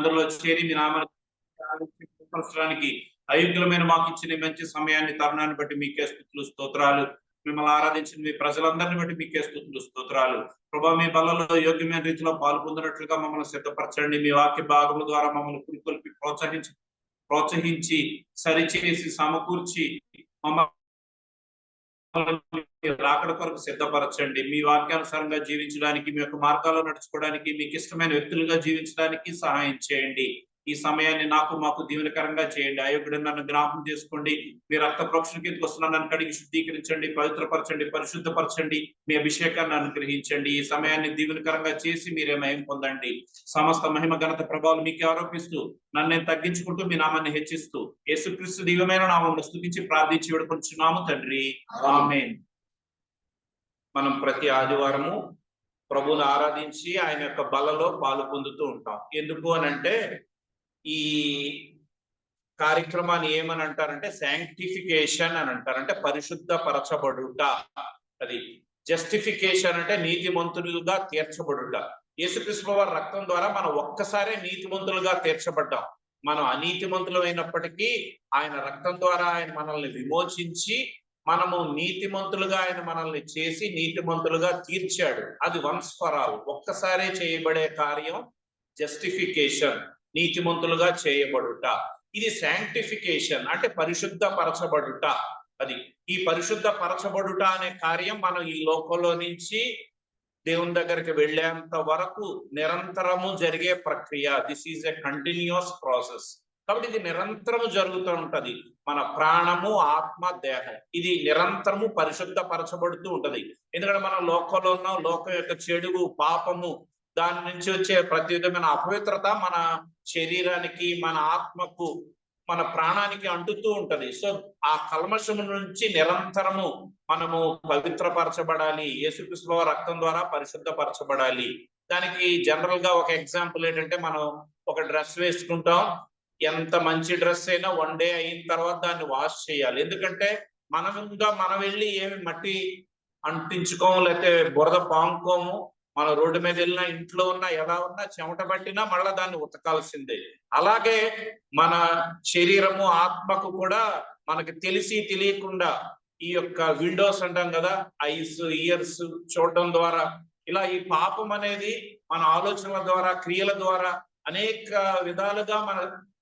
అందులో చేరి మీ నామానికి అయోగ్యులమైన మాకు ఇచ్చిన మంచి సమయాన్ని, తరుణాన్ని బట్టి మీకే స్తుతులు స్తోత్రాలు. మిమ్మల్ని ఆరాధించిన మీ ప్రజలందరిని బట్టి మీకే స్తుతులు స్తోత్రాలు. ప్రభా, మీ బలలో యోగ్యమైన రీతిలో పాలు పొందినట్లుగా మమ్మల్ని సిద్ధపరచండి. మీ వాక్య భాగముల ద్వారా మమ్మల్ని పురికొల్పి ప్రోత్సహించి సరిచేసి సమకూర్చి మమ్మల్ని రాకడ కొరకు సిద్ధపరచండి. మీ వాక్యానుసారంగా జీవించడానికి, మీ యొక్క మార్గాల్లో నడుచుకోవడానికి, మీకు ఇష్టమైన వ్యక్తులుగా జీవించడానికి సహాయం చేయండి. ఈ సమయాన్ని మాకు దీవెనకరంగా చేయండి. అయోగ్యుడు నన్ను జ్ఞాపకం చేసుకోండి. మీ రక్త ప్రోక్షణ కిందకి వస్తున్నాను, నన్ను కడిగి శుద్ధీకరించండి, పవిత్రపరచండి, పరిశుద్ధపరచండి. మీ అభిషేకాన్ని అనుగ్రహించండి. ఈ సమయాన్ని దీవెనకరంగా చేసి మీరే మహిమ పొందండి. సమస్త మహిమ ఘనత ప్రభావాలు మీకే ఆరోపిస్తూ నన్ను నేను తగ్గించుకుంటూ మీ నామాన్ని హెచ్చిస్తూ యేసుక్రీస్తు దివ్యమైన నామములో స్తుతించి ప్రార్థించి వేడుకొంచున్నాము తండ్రి, ఆమేన్. మనం ప్రతి ఆదివారము ప్రభువుని ఆరాధించి ఆయన యొక్క బలలో పాలు పొందుతూ ఉంటాం. ఎందుకు అనంటే ఈ కార్యక్రమాన్ని ఏమని అంటారంటే శాంక్టిఫికేషన్ అని అంటారు. అంటే పరిశుద్ధపరచబడుట. అది జస్టిఫికేషన్ అంటే నీతిమంతులుగా తీర్చబడుట. యేసుక్రీస్తు వారి రక్తం ద్వారా మనం ఒక్కసారే నీతిమంతులుగా తీర్చబడ్డాం. మనం అనీతిమంతులమైనప్పటికీ ఆయన రక్తం ద్వారా ఆయన మనల్ని విమోచించి మనము నీతిమంతులుగా ఆయన మనల్ని చేసి నీతిమంతులుగా తీర్చాడు. అది వన్స్ ఫర్ ఆల్ ఒక్కసారే చేయబడే కార్యం జస్టిఫికేషన్, నీతిమంతులుగా చేయబడుట. ఇది శాంక్టిఫికేషన్ అంటే పరిశుద్ధపరచబడుట. అది ఈ పరిశుద్ధపరచబడుట అనే కార్యం మనం ఈ లోకంలో నుంచి దేవుని దగ్గరికి వెళ్ళేంత వరకు నిరంతరము జరిగే ప్రక్రియ. This is a continuous process. కాబట్టి ఇది నిరంతరము జరుగుతూ ఉంటది. మన ప్రాణము, ఆత్మ, దేహం ఇది నిరంతరము పరిశుద్ధపరచబడుతూ ఉంటది. ఎందుకంటే మనం లోకంలో ఉన్నాం. లోకం యొక్క చెడుగు, పాపము, దాని నుంచి వచ్చే ప్రతి విధమైన అపవిత్రత మన శరీరానికి, మన ఆత్మకు, మన ప్రాణానికి అంటుతూ ఉంటది. సో ఆ కల్మషము నుంచి నిరంతరము మనము పవిత్రపరచబడాలి. యేసుక్రీస్తు రక్తం ద్వారా పరిశుద్ధపరచబడాలి. దానికి జనరల్ గా ఒక ఎగ్జాంపుల్ ఏంటంటే, మనం ఒక డ్రెస్ వేసుకుంటాం. ఎంత మంచి డ్రెస్ అయినా 1 డే అయిన తర్వాత దాన్ని వాష్ చేయాలి. ఎందుకంటే మనం వెళ్ళి ఏమి మట్టి అంటించుకోము, లేకపోతే బురద పాముకోము. మన రోడ్డు మీద వెళ్ళినా, ఇంట్లో ఉన్నా, ఎలా ఉన్నా, చెమట పట్టినా మళ్ళా దాన్ని ఉతకాల్సిందే. అలాగే మన శరీరము, ఆత్మకు కూడా మనకి తెలిసి తెలియకుండా ఈ యొక్క విండోస్ అంటాం కదా, ఐస్, ఇయర్స్ చూడడం ద్వారా ఇలా ఈ పాపం అనేది మన ఆలోచనల ద్వారా, క్రియల ద్వారా అనేక విధాలుగా మన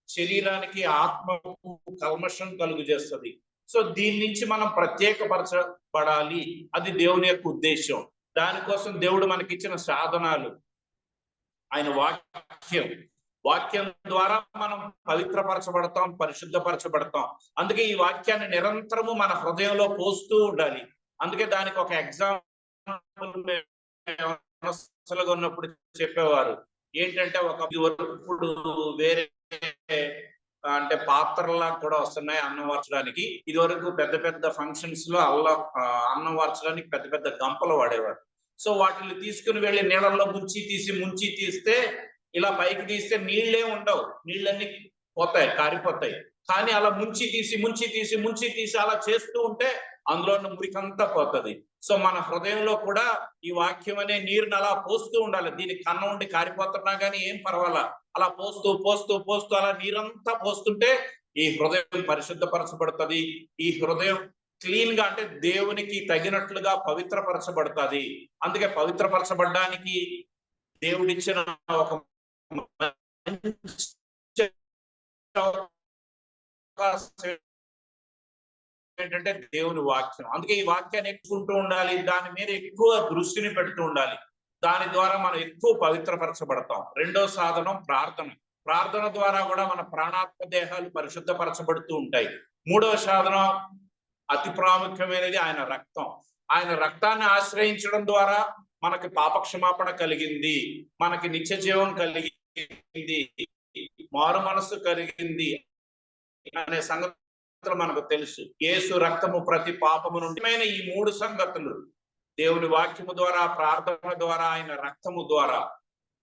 శరీరానికి, ఆత్మకు కల్మషం కలుగు చేస్తుంది. సో దీని నుంచి మనం ప్రత్యేకపరచబడాలి. అది దేవుని యొక్క ఉద్దేశం. దానికోసం దేవుడు మనకిచ్చిన సాధనాలు ఆయన వాక్యం ద్వారా మనం పవిత్రపరచబడతాం, పరిశుద్ధపరచబడతాం. అందుకే ఈ వాక్యాన్ని నిరంతరము మన హృదయంలో పోస్తూ ఉండాలి. అందుకే దానికి ఒక ఎగ్జాంపుల్ ఉన్నప్పుడు చెప్పేవారు ఏంటంటే, ఇప్పుడు వేరే అంటే పాత్రలా కూడా వస్తున్నాయి అన్నం వార్చడానికి. ఇది వరకు పెద్ద పెద్ద ఫంక్షన్స్ లో అన్నం వార్చడానికి పెద్ద పెద్ద గంపలు వాడేవారు. సో వాటిని తీసుకుని వెళ్ళి నీళ్ళల్లో ముంచి తీస్తే ఇలా పైకి తీస్తే నీళ్ళే ఉండవు, నీళ్ళన్నీ పోతాయి, కారిపోతాయి. కానీ అలా ముంచి తీసి అలా చేస్తూ ఉంటే అందులో ఉన్న మురికంతా పోతుంది. సో మన హృదయంలో కూడా ఈ వాక్యం అనే నీరుని అలా పోస్తూ ఉండాలి. దీనికి కన్నం ఉండి కారిపోతున్నా కానీ ఏం పర్వాలా, అలా పోస్తూ అలా నీరంతా పోస్తుంటే ఈ హృదయం పరిశుద్ధపరచబడుతుంది. ఈ హృదయం క్లీన్ గా, అంటే దేవునికి తగినట్లుగా పవిత్రపరచబడుతుంది. అందుకే పవిత్రపరచబడడానికి దేవుడిచ్చిన ఒక ఏంటంటే దేవుని వాక్యం. అందుకే ఈ వాక్యాన్ని ఎక్కుంటూ ఉండాలి, దాని మీద ఎక్కువ దృష్టిని పెడుతూ ఉండాలి. దాని ద్వారా మనం ఎక్కువ పవిత్రపరచబడతాం. రెండో సాధనం ప్రార్థన ద్వారా కూడా మన ప్రాణాత్మ దేహాలు పరిశుద్ధపరచబడుతూ ఉంటాయి. మూడవ సాధనం అతి ప్రాముఖ్యమైనది ఆయన రక్తాన్ని ఆశ్రయించడం ద్వారా మనకి పాపక్షమాపణ కలిగింది, మనకి నిత్య జీవం కలిగింది, మారు మనస్సు కలిగింది అనే సంగతులు మనకు తెలుసు. యేసు రక్తము ప్రతి పాపము నుండి. ఈ 3 సంగతులు దేవుని వాక్యము ద్వారా, ప్రార్థన ద్వారా, ఆయన రక్తము ద్వారా.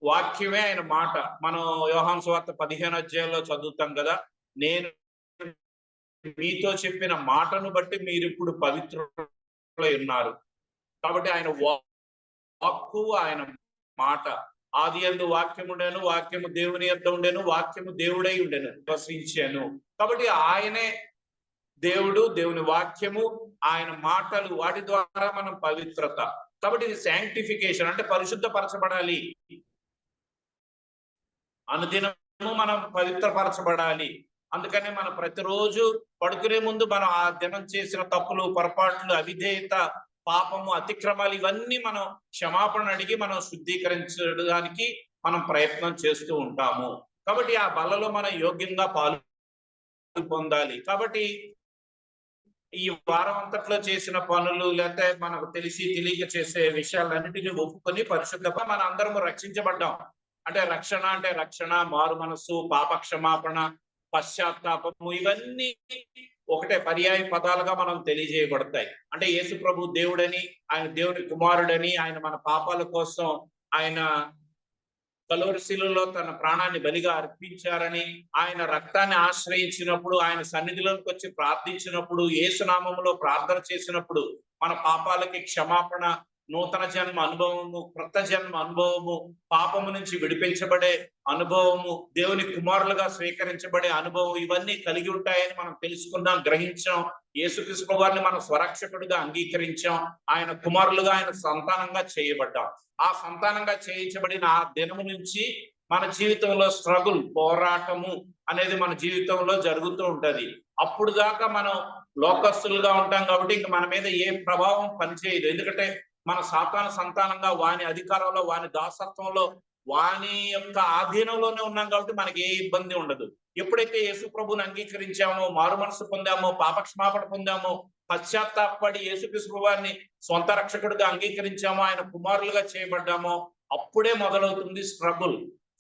వాక్యమే ఆయన మాట. మనం యోహాను సువార్త 15వ అధ్యాయంలో చదువుతాం కదా, నేను మీతో చెప్పిన మాటను బట్టి మీరు ఇప్పుడు పవిత్రులై ఉన్నారు. కాబట్టి ఆయన వాక్కు, ఆయన మాట ఆదియందు వాక్యము ఉండెను, వాక్యము దేవుని యొద్ద ఉండెను, వాక్యము దేవుడై ఉండెను, వసించాను. కాబట్టి ఆయనే దేవుడు, దేవుని వాక్యము, ఆయన మాటలు, వాటి ద్వారా మనం పవిత్రత. కాబట్టి ఇది శాంక్టిఫికేషన్ అంటే పరిశుద్ధపరచబడాలి, అనుదినము మనం పవిత్రపరచబడాలి. అందుకనే మనం ప్రతిరోజు పడుకునే ముందు మనం ఆ దినం చేసిన తప్పులు, పొరపాట్లు, అవిధేయత, పాపము, అతిక్రమాలు ఇవన్నీ మనం క్షమాపణ అడిగి మనం శుద్ధీకరించడానికి మనం ప్రయత్నం చేస్తూ ఉంటాము. కాబట్టి ఆ బలలో మనం యోగ్యంగా పాలు పొందాలి. కాబట్టి ఈ వారం అంతట్లో చేసిన పనులు, లేకపోతే మనకు తెలిసి తెలియక చేసే విషయాలన్నిటిని ఒప్పుకొని పరిశుద్ధంగా మన అందరము రక్షించబడ్డాం. అంటే రక్షణ, మారు మనస్సు, పాప క్షమాపణ, పశ్చాత్తాపము ఇవన్నీ ఒకటే పర్యాయ పదాలుగా మనం తెలియజేయబడతాయి. అంటే యేసు ప్రభు దేవుడని, ఆయన దేవుని కుమారుడని, ఆయన మన పాపాల కోసం ఆయన కలువరి శిలువలో తన ప్రాణాన్ని బలిగా అర్పించారని, ఆయన రక్తాన్ని ఆశ్రయించినప్పుడు, ఆయన సన్నిధిలోకి వచ్చి ప్రార్థించినప్పుడు, యేసు నామములో ప్రార్థన చేసినప్పుడు మన పాపాలకి క్షమాపణ, నూతన జన్మ అనుభవము, క్రొత్త జన్మ అనుభవము, పాపము నుంచి విడిపించబడే అనుభవము, దేవుని కుమారులుగా స్వీకరించబడే అనుభవం ఇవన్నీ కలిగి ఉంటాయని మనం తెలుసుకున్నాం, గ్రహించాం. యేసుక్రీస్తు వారిని మనం స్వరక్షకుడిగా అంగీకరించాం, ఆయన కుమారులుగా, ఆయన సంతానంగా చేయబడ్డాం. ఆ సంతానంగా చేయించబడిన ఆ దినము నుంచి మన జీవితంలో స్ట్రగుల్, పోరాటము అనేది మన జీవితంలో జరుగుతూ ఉంటది. అప్పుడు దాకా మనం లోకస్తులుగా ఉంటాం కాబట్టి ఇంక మన మీద ఏ ప్రభావం పనిచేయదు. ఎందుకంటే మన సాతాను సంతానంగా వాని అధికారంలో, వాని దాసత్వంలో, వాని యొక్క ఆధీనంలోనే ఉన్నాం కాబట్టి మనకి ఏ ఇబ్బంది ఉండదు. ఎప్పుడైతే యేసు ప్రభువుని అంగీకరించామో, మారు మనసు పొందామో, పాపక్షమాపణ పొందామో, పశ్చాత్తాపడి యేసుక్రీస్తు వారిని సొంత రక్షకుడిగా అంగీకరించామో, ఆయన కుమారులుగా చేయబడ్డామో, అప్పుడే మొదలవుతుంది స్ట్రగుల్,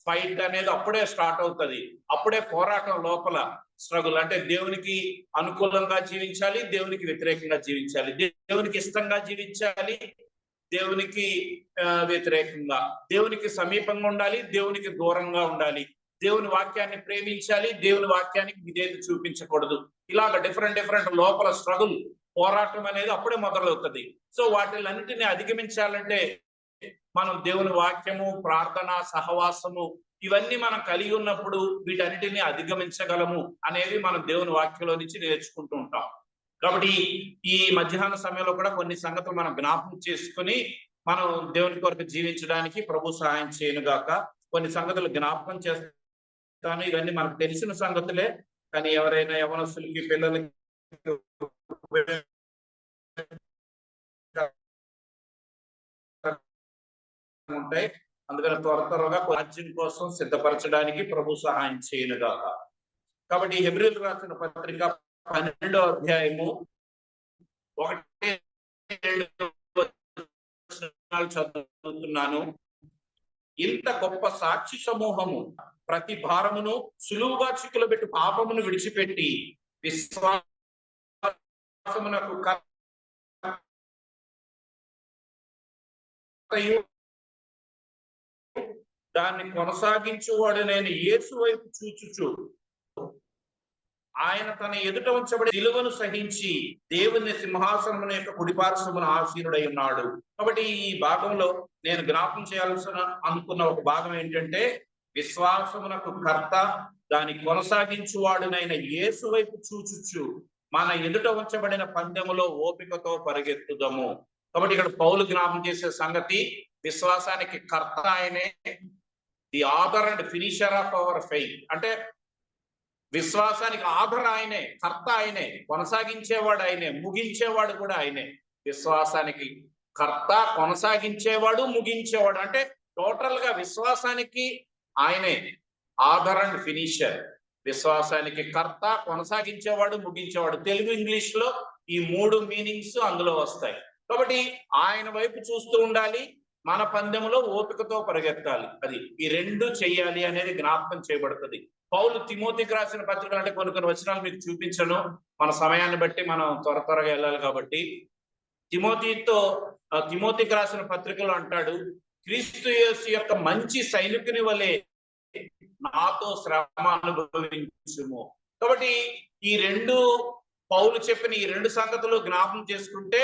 ఫైట్ అనేది అప్పుడే స్టార్ట్ అవుతుంది. అప్పుడే పోరాటం లోపల స్ట్రగుల్. అంటే దేవునికి అనుకూలంగా జీవించాలి, దేవునికి వ్యతిరేకంగా జీవించాలి, దేవునికి ఇష్టంగా జీవించాలి, దేవునికి వ్యతిరేకంగా, దేవునికి సమీపంగా ఉండాలి, దేవునికి దూరంగా ఉండాలి, దేవుని వాక్యాన్ని ప్రేమించాలి, దేవుని వాక్యానికి విధేయత చూపించకూడదు. ఇలాగ డిఫరెంట్ లోపల స్ట్రగుల్, పోరాటం అనేది అప్పుడే మొదలవుతుంది. సో వాటిలన్నిటిని అధిగమించాలంటే మనం దేవుని వాక్యము, ప్రార్థన, సహవాసము ఇవన్నీ మనం కలిగి ఉన్నప్పుడు వీటన్నిటిని అధిగమించగలము అనేది మనం దేవుని వాక్యంలో నుంచి నేర్చుకుంటూ ఉంటాం. కాబట్టి ఈ మధ్యాహ్న సమయంలో కూడా కొన్ని సంగతులు మనం జ్ఞాపకం చేసుకుని మనం దేవుని కొరకు జీవించడానికి ప్రభు సహాయం చేయను గాక. కొన్ని సంగతులు జ్ఞాపకం చేస్తాను, ఇవన్నీ మనకు తెలిసిన సంగతులే, కానీ ఎవరైనా యవనస్తులకి, పిల్లలకి ఉంటాయి. అందుకని త్వరగా రాజ్యం కోసం సిద్ధపరచడానికి ప్రభు సహాయం చేయను గాక. కాబట్టి హెబ్రీయులకు రాసిన పత్రిక 12వ అధ్యాయము 1-2 చదువుతున్నాను. ఇంత గొప్ప సాక్షి సమూహము ప్రతి భారమును సులువుగా చిక్కులు పెట్టి పాపమును విడిచిపెట్టి విశ్వాసమునకు దాన్ని కొనసాగించువాడు నేను యేసు వైపు చూచుచు ఆయన తన ఎదుట ఉంచబడి సిలువను సహించి దేవుని సింహాసనమున యొక్క కుడిపార్శ్వమున ఆసీనుడై ఉన్నాడు. కాబట్టి ఈ భాగంలో నేను జ్ఞాపకం చేయాల్సిన అనుకున్న ఒక భాగం ఏంటంటే, విశ్వాసమునకు కర్త దాన్ని కొనసాగించువాడునైన యేసు వైపు చూచుచు మన ఎదుట ఉంచబడిన పందెములో ఓపికతో పరిగెత్తుదము. కాబట్టి ఇక్కడ పౌలు జ్ఞాపకం చేసే సంగతి, విశ్వాసానికి కర్త ఆయనే, the author and finisher of our faith. అంటే విశ్వాసానికి ఆధార ఆయనే, కర్త ఆయనే, కొనసాగించేవాడు ఆయనే, ముగించేవాడు కూడా ఆయనే. విశ్వాసానికి కర్త, కొనసాగించేవాడు, ముగించేవాడు. అంటే టోటల్ గా విశ్వాసానికి ఆయనే ఆధార్ అండ్ ఫినిషర్. విశ్వాసానికి కర్త, కొనసాగించేవాడు, ముగించేవాడు. తెలుగు ఇంగ్లీష్ లో ఈ 3 మీనింగ్స్ అందులో వస్తాయి. కాబట్టి ఆయన వైపు చూస్తూ ఉండాలి, మన పందెములో ఓపికతో పరిగెత్తాలి. అది ఈ 2 చెయ్యాలి అనేది జ్ఞాపకం చేయబడుతుంది. పౌలు తిమోతికి రాసిన పత్రికలు, అంటే కొన్ని వచనాలు మీకు చూపించను, మన సమయాన్ని బట్టి మనం త్వరగా వెళ్ళాలి కాబట్టి. తిమోతికి రాసిన పత్రికలు అంటాడు, క్రీస్తు యేసు యొక్క మంచి సైనికుని వలె నాతో శ్రమ అనుభవించుము. కాబట్టి ఈ 2 పౌలు చెప్పిన ఈ 2 సంగతులు జ్ఞాపకం చేసుకుంటే,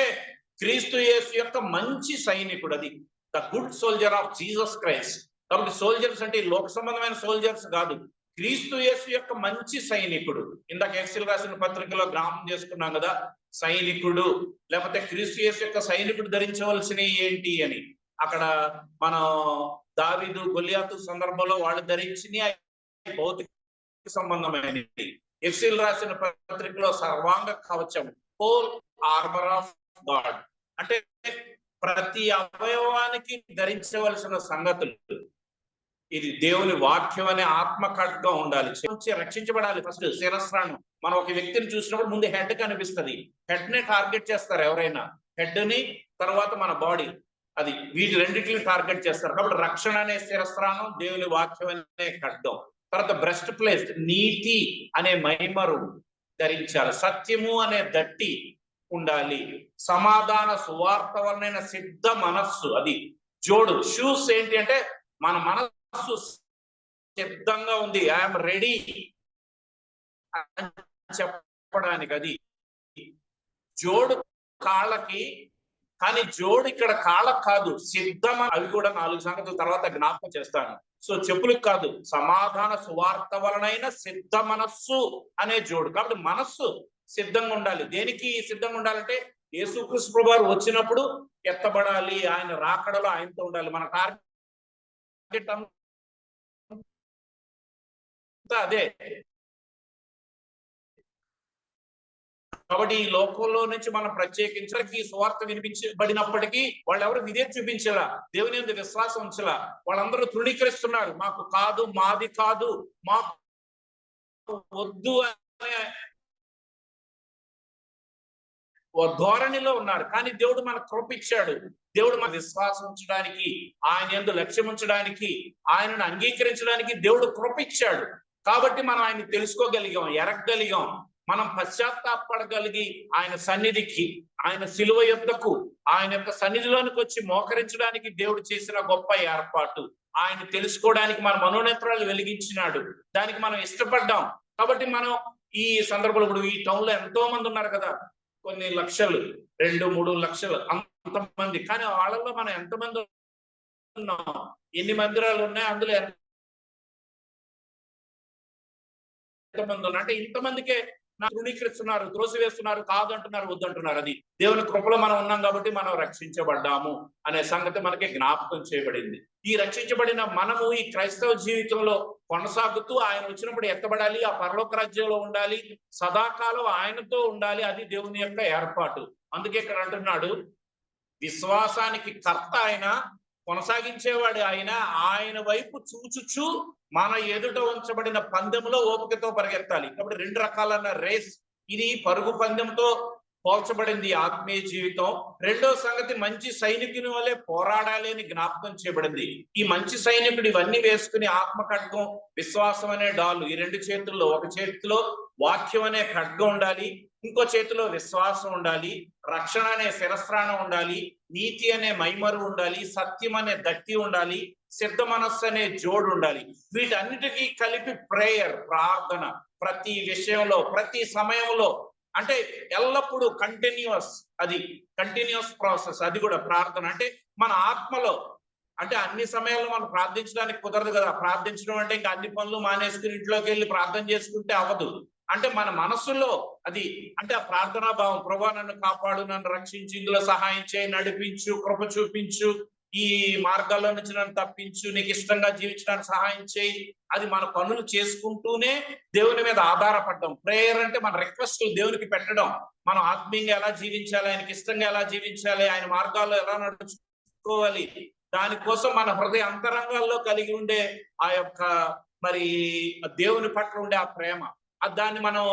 క్రీస్తు యేసు యొక్క మంచి సైనికుడు, అది the good soldier of Jesus Christ. కాబట్టి సోల్జర్స్ అంటే లోక సంబంధమైన సోల్జర్స్ కాదు, క్రీస్తు యేసు యొక్క మంచి సైనికుడు. ఇందాక ఎఫెసీయులకు రాసిన పత్రికలో జ్ఞాపకం చేసుకున్నాం కదా, సైనికుడు లేకపోతే క్రీస్తు యేసు యొక్క సైనికుడు ధరించవలసినవి ఏంటి అని. అక్కడ మనం దావీదు గొలియాతు సందర్భంలో వాళ్ళు ధరించిన భౌతిక సంబంధమైనది. ఎఫెసీయులకు రాసిన పత్రికలో సర్వాంగ కవచం, హోల్ ఆర్మర్ ఆఫ్ గాడ్, అంటే ప్రతి అవయవానికి ధరించవలసిన సంగతులు. ఇది దేవుని వాక్యం అనే ఆత్మ ఖడ్గం ఉండాలి. రక్షించబడాలి. ఫస్ట్ శిరస్త్రాణం. మనం ఒక వ్యక్తిని చూసినప్పుడు ముందు హెడ్ కనిపిస్తుంది, హెడ్ నే టార్గెట్ చేస్తారు ఎవరైనా, హెడ్ ని తర్వాత మన బాడీ, అది వీటి రెండింటిని టార్గెట్ చేస్తారు. కాబట్టి రక్షణ అనే శిరస్త్రాణం, దేవుని వాక్యం అనే ఖడ్గం. తర్వాత బ్రెస్ట్ ప్లేస్, నీతి అనే మైమరు ధరించాలి. సత్యము అనే దట్టి ఉండాలి. సమాధాన సువార్త వలన సిద్ధ మనస్సు, అది జోడు. షూస్ ఏంటి అంటే మన మనస్సు సిద్ధంగా ఉంది, ఐఎమ్ రెడీ చెప్పడానికి. అది జోడు కాళ్ళకి, కానీ జోడు ఇక్కడ కాళ్ళకు కాదు, సిద్ధం. అవి కూడా 4 సంగతుల తర్వాత జ్ఞాపకం చేస్తాను. సో చెప్పులకు కాదు, సమాధాన సువార్త వలనైన సిద్ధ మనస్సు అనే జోడు. కాబట్టి మనస్సు సిద్ధంగా ఉండాలి. దేనికి సిద్ధంగా ఉండాలంటే యేసుక్రీస్తు ప్రభువారు వచ్చినప్పుడు ఎత్తబడాలి, ఆయన రాకడలో ఆయనతో ఉండాలి. మన టార్గెట్ అదే. కాబట్టి ఈ లోకంలో నుంచి మనం ప్రత్యేకించడానికి ఈ సువార్త వినిపించబడినప్పటికీ వాళ్ళు ఎవరు విధేయత చూపించలా, దేవుని యందు విశ్వాసం ఉంచలా. వాళ్ళందరూ తృణీకరిస్తున్నారు, మాకు కాదు, మాది కాదు, మాకు వద్దు అనే ధోరణిలో ఉన్నారు. కానీ దేవుడు మనకు కృప ఇచ్చాడు. దేవుడు మన విశ్వాసం ఉంచడానికి, ఆయన యందు లక్ష్యం ఉంచడానికి, ఆయనను అంగీకరించడానికి దేవుడు కృప ఇచ్చాడు. కాబట్టి మనం ఆయన్ని తెలుసుకోగలిగాం, ఎరగగలిగాం. మనం పశ్చాత్తాపడగలిగి ఆయన సన్నిధికి, ఆయన శిలువ యొద్దకు, ఆయన యొక్క సన్నిధిలోనికి వచ్చి మోకరించడానికి దేవుడు చేసిన గొప్ప ఏర్పాటు. ఆయన తెలుసుకోవడానికి మన మనోనేత్రాలు వెలిగించినాడు. దానికి మనం ఇష్టపడ్డాం. కాబట్టి మనం ఈ సందర్భంలో ఇప్పుడు ఈ టౌన్ లో ఎంతో మంది ఉన్నారు కదా, కొన్ని లక్షలు, 2-3 లక్షలు అంతమంది. కానీ వాళ్ళలో మనం ఎంతమంది ఉన్నాం, ఎన్ని మందిరాలు ఉన్నాయి, అందులో ఎంతమంది ఉన్నారు అంటే ఇంతమందికే తృణీకరిస్తున్నారు, త్రోసివేస్తున్నారు, కాదంటున్నారు, వద్దంటున్నారు. అది దేవుని కృపలో మనం ఉన్నాం కాబట్టి మనం రక్షించబడ్డాము అనే సంగతి మనకి జ్ఞాపకం చేయబడింది. ఈ రక్షించబడిన మనము ఈ క్రైస్తవ జీవితంలో కొనసాగుతూ ఆయన వచ్చినప్పుడు ఎత్తబడాలి, ఆ పరలోక రాజ్యంలో ఉండాలి, సదాకాలం ఆయనతో ఉండాలి. అది దేవుని యొక్క ఏర్పాటు. అందుకే ఇక్కడ అంటున్నాడు, విశ్వాసానికి కర్త ఆయన, కొనసాగించేవాడు ఆయన, ఆయన వైపు చూచుచు మన ఎదుట ఉంచబడిన పందెంలో ఓపికతో పరిగెత్తాలి. కాబట్టి 2 రకాలైన రేస్. ఇది పరుగు పందెంతో పోల్చబడింది ఆత్మీయ జీవితం. రెండో సంగతి, మంచి సైనికుని వలె పోరాడాలి అని జ్ఞాపకం చేయబడింది. ఈ మంచి సైనికుడు ఇవన్నీ వేసుకుని ఆత్మ ఖడ్గం, విశ్వాసం అనే డాలు ఈ 2 చేతుల్లో, ఒక చేతిలో వాక్యం అనే ఖడ్గం ఉండాలి, ఇంకో చేతిలో విశ్వాసం ఉండాలి, రక్షణ అనే శిరస్త్రాణం ఉండాలి, నీతి అనే మైమరు ఉండాలి, సత్యం అనే దట్టి ఉండాలి, సిద్ధ మనస్సు అనే జోడు ఉండాలి. వీటన్నిటికీ కలిపి ప్రేయర్, ప్రార్థన, ప్రతి విషయంలో, ప్రతి సమయంలో, అంటే ఎల్లప్పుడూ కంటిన్యూస్, అది కంటిన్యూస్ ప్రాసెస్. అది కూడా ప్రార్థన అంటే మన ఆత్మలో, అంటే అన్ని సమయాల్లో మనం ప్రార్థించడానికి కుదరదు కదా. ప్రార్థించడం అంటే ఇంకా అన్ని పనులు మానేసుకుని ఇంట్లోకి వెళ్ళి ప్రార్థన చేసుకుంటే అవ్వదు. అంటే మన మనసులో అది, అంటే ఆ ప్రార్థనా భావం, ప్రభువా నన్ను కాపాడు, నన్ను రక్షించు, ఇందులో సహాయం చేయి, నడిపించు, కృప చూపించు, ఈ మార్గాల్లో నుంచి నన్ను తప్పించు, నీకు ఇష్టంగా జీవించడానికి సహాయం చేయి. అది మన పనులు చేసుకుంటూనే దేవుని మీద ఆధారపడడం. ప్రేయర్ అంటే మన రిక్వెస్ట్ దేవునికి పెట్టడం, మనం ఆత్మీయంగా ఎలా జీవించాలి, ఆయనకి ఇష్టంగా ఎలా జీవించాలి, ఆయన మార్గాల్లో ఎలా నడుచుకోవాలి, దానికోసం మన హృదయ అంతరంగాల్లో కలిగి ఉండే ఆ యొక్క మరి దేవుని పట్ల ఉండే ఆ ప్రేమ, దాన్ని మనం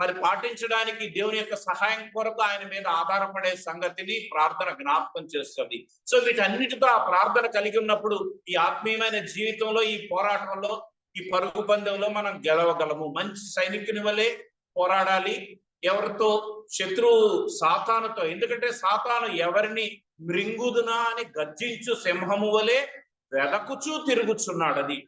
మరి పాటించడానికి దేవుని యొక్క సహాయం కొరకు ఆయన మీద ఆధారపడే సంగతిని ప్రార్థన జ్ఞాపకం చేస్తుంది. సో వీటన్నిటితో ఆ ప్రార్థన కలిగి ఉన్నప్పుడు ఈ ఆత్మీయమైన జీవితంలో, ఈ పోరాటంలో, ఈ పరుగు పందెంలో మనం గెలవగలము. మంచి సైనికుని వలె పోరాడాలి. ఎవరితో? శత్రువు సాతానుతో. ఎందుకంటే సాతాను ఎవరిని మృంగుదునా అని గర్జించు సింహము వలె వెదకుచూ తిరుగుచున్నాడు. అది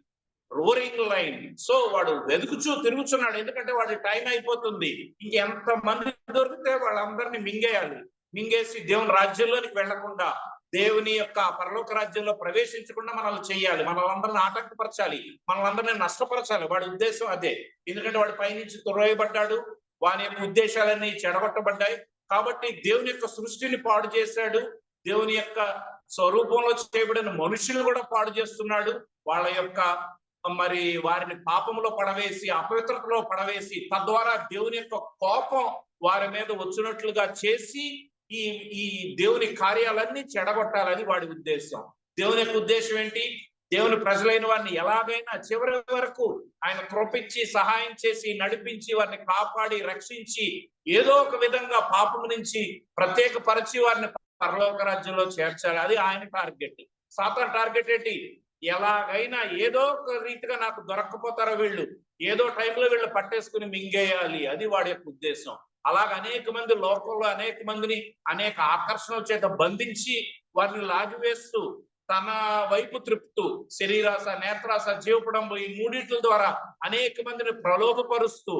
రోరింగ్ లైన్. సో వాడు వెతుకుచూ తిరుగుతున్నాడు. ఎందుకంటే వాడి టైం అయిపోతుంది. ఇంకెంత మంది దొరికితే వాళ్ళందరినీ మింగేయాలి. మింగేసి దేవుని రాజ్యంలోనికి వెళ్లకుండా దేవుని యొక్క పరలోక రాజ్యంలో ప్రవేశించకుండా మనల్ని చేయాలి, మనల్ని ఆటంకపరచాలి, మనల్ని నష్టపరచాలి. వాడి ఉద్దేశం అదే. ఎందుకంటే వాడు పైనుంచి తుర్రవేయబడ్డాడు, వాని యొక్క ఉద్దేశాలన్నీ చెడగొట్టబడ్డాయి. కాబట్టి దేవుని యొక్క సృష్టిని పాడు చేశాడు, దేవుని యొక్క స్వరూపంలో చేయబడిన మనుషులు కూడా పాడు చేస్తున్నాడు. వాళ్ళ యొక్క మరి వారిని పాపంలో పడవేసి, అపవిత్రతలో పడవేసి, తద్వారా దేవుని యొక్క కోపం వారి మీద వచ్చినట్లుగా చేసి ఈ ఈ దేవుని కార్యాలన్నీ చెడగొట్టాలని వాడి ఉద్దేశం. దేవుని యొక్క ఉద్దేశం ఏంటి? దేవుని ప్రజలైన వారిని ఎలాగైనా చివరి వరకు ఆయన కృపించి సహాయం చేసి నడిపించి వారిని కాపాడి రక్షించి ఏదో ఒక విధంగా పాపం నుంచి ప్రత్యేకపరిచి వారిని పరలోక రాజ్యంలో చేర్చాలి. అది ఆయన టార్గెట్. సాతాను టార్గెట్ ఏంటి? ఎలాగైనా ఏదో ఒక రీతిగా నాకు దొరక్కపోతారో వీళ్ళు, ఏదో టైంలో వీళ్ళు పట్టేసుకుని మింగేయాలి, అది వాడి యొక్క ఉద్దేశం. అలాగ అనేక మంది లోకంలో అనేక మందిని అనేక ఆకర్షణల చేత బంధించి వారిని లాగివేస్తూ తన వైపు త్రిప్పుతూ శరీరాశ, నేత్రాశ, జీవపడంబు ఈ మూడిట్ల ద్వారా అనేక మందిని ప్రలోభపరుస్తూ,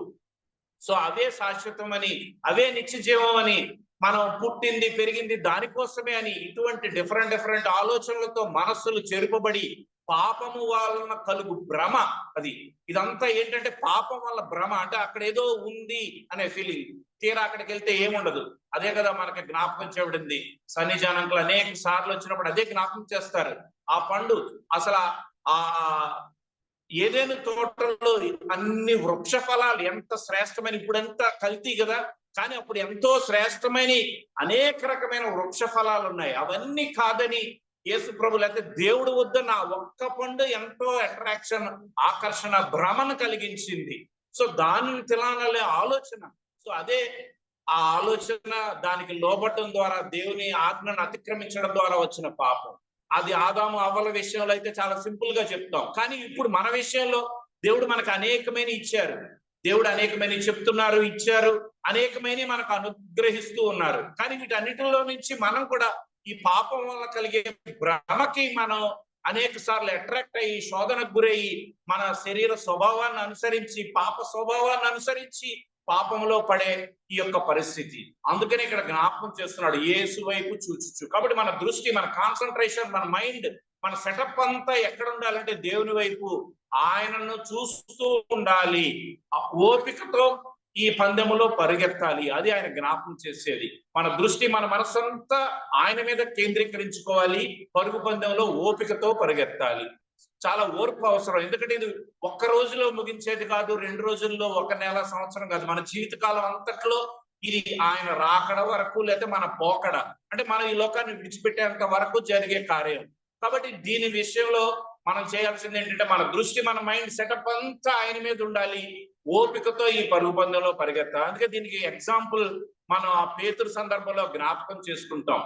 సో అవే శాశ్వతం అని, అవే నిత్య జీవం అని, మనం పుట్టింది పెరిగింది దానికోసమే అని ఇటువంటి డిఫరెంట్ ఆలోచనలతో మనస్సులు చెరుపబడి పాపము వలన కలుగు భ్రమ అది. ఇదంతా ఏంటంటే పాపం వల్ల భ్రమ. అంటే అక్కడ ఏదో ఉంది అనే ఫీలింగ్, తీరా అక్కడికి వెళ్తే ఏముండదు. అదే కదా మనకి జ్ఞాపకం చేయబడింది. సన్నిజానంకులు అనేక సార్లు వచ్చినప్పుడు అదే జ్ఞాపకం చేస్తారు. ఆ పండు అసలు ఆ ఏదైనా తోటల్లో అన్ని వృక్ష ఫలాలు ఎంత శ్రేష్టమైన, ఇప్పుడంతా కల్తీ కదా, కానీ అప్పుడు ఎంతో శ్రేష్టమైన అనేక రకమైన వృక్ష ఫలాలు ఉన్నాయి. అవన్నీ కాదని యేసు ప్రభు లేకపోతే దేవుడు వద్ద నా ఒక్క పండు ఎంతో అట్రాక్షన్, ఆకర్షణ, భ్రమను కలిగించింది. సో దానిని తినాలనే ఆలోచన. సో అదే ఆ ఆలోచన, దానికి లోబడటం ద్వారా దేవుని ఆజ్ఞను అతిక్రమించడం ద్వారా వచ్చిన పాపం. అది ఆదాము అవ్వల విషయంలో అయితే చాలా సింపుల్ గా చెప్తాం. కానీ ఇప్పుడు మన విషయంలో దేవుడు మనకు అనేకమైన ఇచ్చారు, దేవుడు అనేకమైన చెప్తున్నారు, ఇచ్చారు, అనేకమైన మనకు అనుగ్రహిస్తూ ఉన్నారు. కానీ వీటన్నిటిలో నుంచి మనం కూడా ఈ పాపం వల్ల కలిగే భ్రమకి మనం అనేక సార్లు అట్రాక్ట్ అయ్యి శోధనకు గురయ్యి మన శరీర స్వభావాన్ని అనుసరించి, పాప స్వభావాన్ని అనుసరించి పాపంలో పడే ఈ యొక్క పరిస్థితి. అందుకని ఇక్కడ జ్ఞాపకం చేస్తున్నాడు, యేసు వైపు చూచుచు. కాబట్టి మన దృష్టి, మన కాన్సన్ట్రేషన్, మన మైండ్, మన సెటప్ అంతా ఎక్కడ ఉండాలంటే దేవుని వైపు, ఆయనను చూస్తూ ఉండాలి. ఓపికతో ఈ పందెములో పరిగెత్తాలి. అది ఆయన జ్ఞాపకం చేసేది. మన దృష్టి, మన మనస్సంతా ఆయన మీద కేంద్రీకరించుకోవాలి. పరుగు పందెంలో ఓపికతో పరిగెత్తాలి. చాలా ఓర్పు అవసరం. ఎందుకంటే ఇది ఒక్క రోజులో ముగించేది కాదు, 2 రోజుల్లో, 1 నెల, సంవత్సరం కాదు. మన జీవితకాలం అంతట్లో ఇది ఆయన రాకడ వరకు, లేకపోతే మన పోకడ, అంటే మనం ఈ లోకాన్ని విడిచిపెట్టేంత వరకు జరిగే కార్యం. కాబట్టి దీని విషయంలో మనం చేయాల్సింది ఏంటంటే మన దృష్టి, మన మైండ్ సెటప్ అంతా ఆయన మీద ఉండాలి. ఓపికతో ఈ పరుగు పందెంలో పరిగెత్తాలి. అందుకే దీనికి ఎగ్జాంపుల్ మనం ఆ పేతురు సందర్భంలో జ్ఞాపకం చేసుకుంటాం.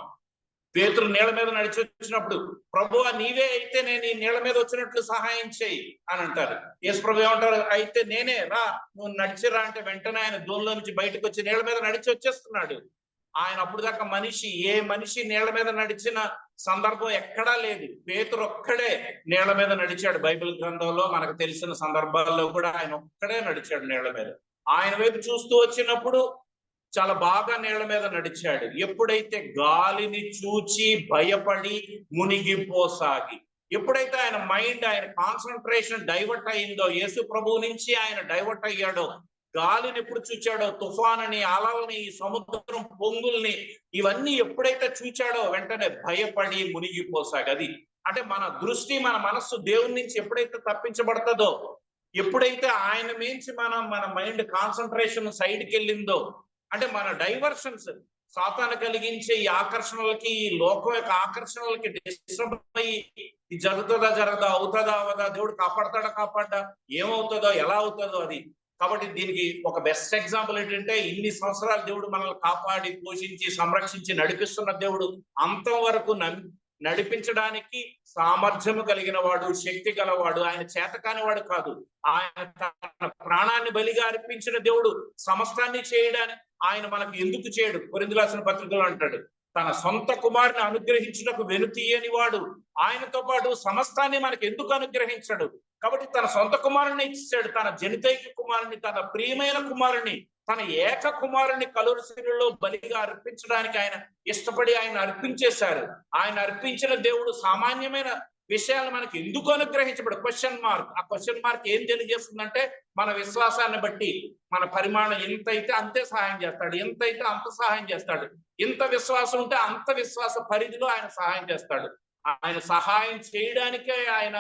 పేతురు నీళ్ళ మీద నడిచి వచ్చినప్పుడు, ప్రభువా నీవే అయితే నేను ఈ నీళ్ళ మీద వచ్చినట్లు సహాయం చేయి అని అంటారు. యేసు ప్రభు ఏమంటారు? అయితే నేనే, రా, నువ్వు నడిచిరా అంటే వెంటనే ఆయన దూరంలో నుంచి బయటకు వచ్చి నీళ్ళ మీద నడిచి వచ్చేస్తున్నాడు. ఆయన అప్పుడు దాకా ఏ మనిషి నీళ్ళ మీద నడిచిన సందర్భం ఎక్కడా లేదు. పేతురు ఒక్కడే నీళ్ళ మీద నడిచాడు. బైబిల్ గ్రంథంలో మనకు తెలిసిన సందర్భాల్లో కూడా ఆయన ఒక్కడే నడిచాడు నీళ్ళ మీద. ఆయన వైపు చూస్తూ వచ్చినప్పుడు చాలా బాగా నీళ్ళ మీద నడిచాడు. ఎప్పుడైతే గాలిని చూచి భయపడి మునిగిపోసాగి, ఎప్పుడైతే ఆయన మైండ్, ఆయన కాన్సన్ట్రేషన్ డైవర్ట్ అయిందో, యేసు ప్రభువు నుంచి ఆయన డైవర్ట్ అయ్యాడో, గాలిని ఎప్పుడు చూచాడో, తుఫానుని, అలల్ని, సముద్రం పొంగుల్ని, ఇవన్నీ ఎప్పుడైతే చూచాడో వెంటనే భయపడి మునిగిపోసాగి. అది అంటే మన దృష్టి, మన మనస్సు దేవుని నుంచి ఎప్పుడైతే తప్పించబడుతుందో, ఎప్పుడైతే ఆయన మించి మన మైండ్ కాన్సన్ట్రేషన్ సైడ్కి వెళ్ళిందో, అంటే మన డైవర్షన్స్, సాతాను కలిగించే ఈ ఆకర్షణలకి, ఈ లోకం యొక్క ఆకర్షణలకి డిస్టర్బ్ అయ్యి ఇది జరుగుతుందా, జరగదా, అవుతుందా, అవదా, దేవుడు కాపాడతా, ఏమవుతుందో, ఎలా అవుతుందో అది. కాబట్టి దీనికి ఒక బెస్ట్ ఎగ్జాంపుల్ ఏంటంటే, ఇన్ని సంవత్సరాలు దేవుడు మనల్ని కాపాడి, పోషించి, సంరక్షించి నడిపిస్తున్న దేవుడు అంతం వరకు నడిపించడానికి సామర్థ్యము కలిగిన వాడు, శక్తి గలవాడు. ఆయన చేతకాని వాడు కాదు. ఆయన తన ప్రాణాన్ని బలిగా అర్పించిన దేవుడు. సమస్తాన్ని చేయడానికి ఆయన మనకు ఎందుకు చేయడు? కొరింథీయులకు రాసిన పత్రికలో అంటాడు, తన సొంత కుమారుని అనుగ్రహించుటకు వెనుతీయని వాడు ఆయనతో పాటు సమస్తాన్ని మనకు ఎందుకు అనుగ్రహించడు? కాబట్టి తన సొంత కుమారుని ఇచ్చాడు, తన జనితైక కుమారుని, తన ప్రియమైన కుమారుని, తన ఏక కుమారుని కలువరిశిలలో బలిగా అర్పించడానికి ఆయన ఇష్టపడి ఆయన అర్పించేశారు. ఆయన అర్పించిన దేవుడు సామాన్యమైన విషయాలు మనకి ఎందుకు అనుగ్రహించబడు? Question mark. ఆ క్వశ్చన్ మార్క్ ఏం తెలియజేస్తుందంటే మన విశ్వాసాన్ని బట్టి మన పరిమాణం ఎంతైతే అంతే సహాయం చేస్తాడు, ఎంతైతే అంత సహాయం చేస్తాడు. ఇంత విశ్వాసం ఉంటే అంత విశ్వాస పరిధిలో ఆయన సహాయం చేస్తాడు. ఆయన సహాయం చేయడానికే ఆయన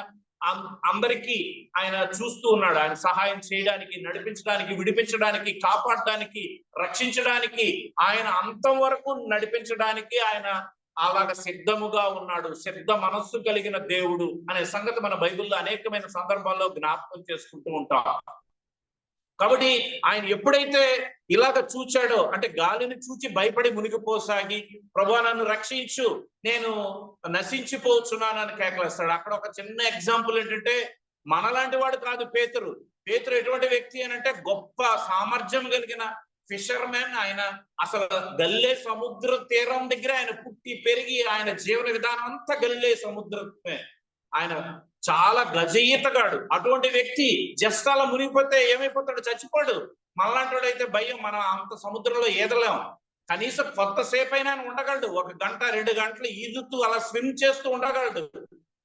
అందరికీ ఆయన చూస్తూ ఉన్నాడు. ఆయన సహాయం చేయడానికి, నడిపించడానికి, విడిపించడానికి, కాపాడడానికి, రక్షించడానికి, ఆయన అంతం వరకు నడిపించడానికి ఆయన అలాగ సిద్ధముగా ఉన్నాడు. సిద్ధ మనస్సు కలిగిన దేవుడు అనే సంగతి మన బైబిల్లో అనేకమైన సందర్భాల్లో జ్ఞాపకం చేసుకుంటూ ఉంటాం. కాబట్టి ఆయన ఎప్పుడైతే ఇలాగ చూచాడో, అంటే గాలిని చూచి భయపడి మునిగిపోసాగి ప్రభువా నన్ను రక్షించు, నేను నశించిపోతున్నానని కేకలేస్తాడు. అక్కడ ఒక చిన్న ఎగ్జాంపుల్ ఏంటంటే, మనలాంటి వాడు కాదు పేతురు. పేతురు ఎటువంటి వ్యక్తి అని అంటే గొప్ప సామర్థ్యం కలిగిన ఫిషర్మెన్. ఆయన అసలు గల్లే సముద్ర తీరం దగ్గర ఆయన పుట్టి పెరిగి ఆయన జీవన విధానం అంతా గల్లే సముద్రమే. ఆయన చాలా గజఈతగాడు. అటువంటి వ్యక్తి జస్ట్ అలా మునిగిపోతే ఏమైపోతాడు? చచ్చిపోడు. మనలాంటి అయితే భయం, మనం అంత సముద్రంలో ఈదలేం. కనీసం కొంతసేపు అయినా ఉండగలడు. 1 గంట 2 గంటలు ఈదుతూ అలా స్విమ్ చేస్తూ ఉండగలడు.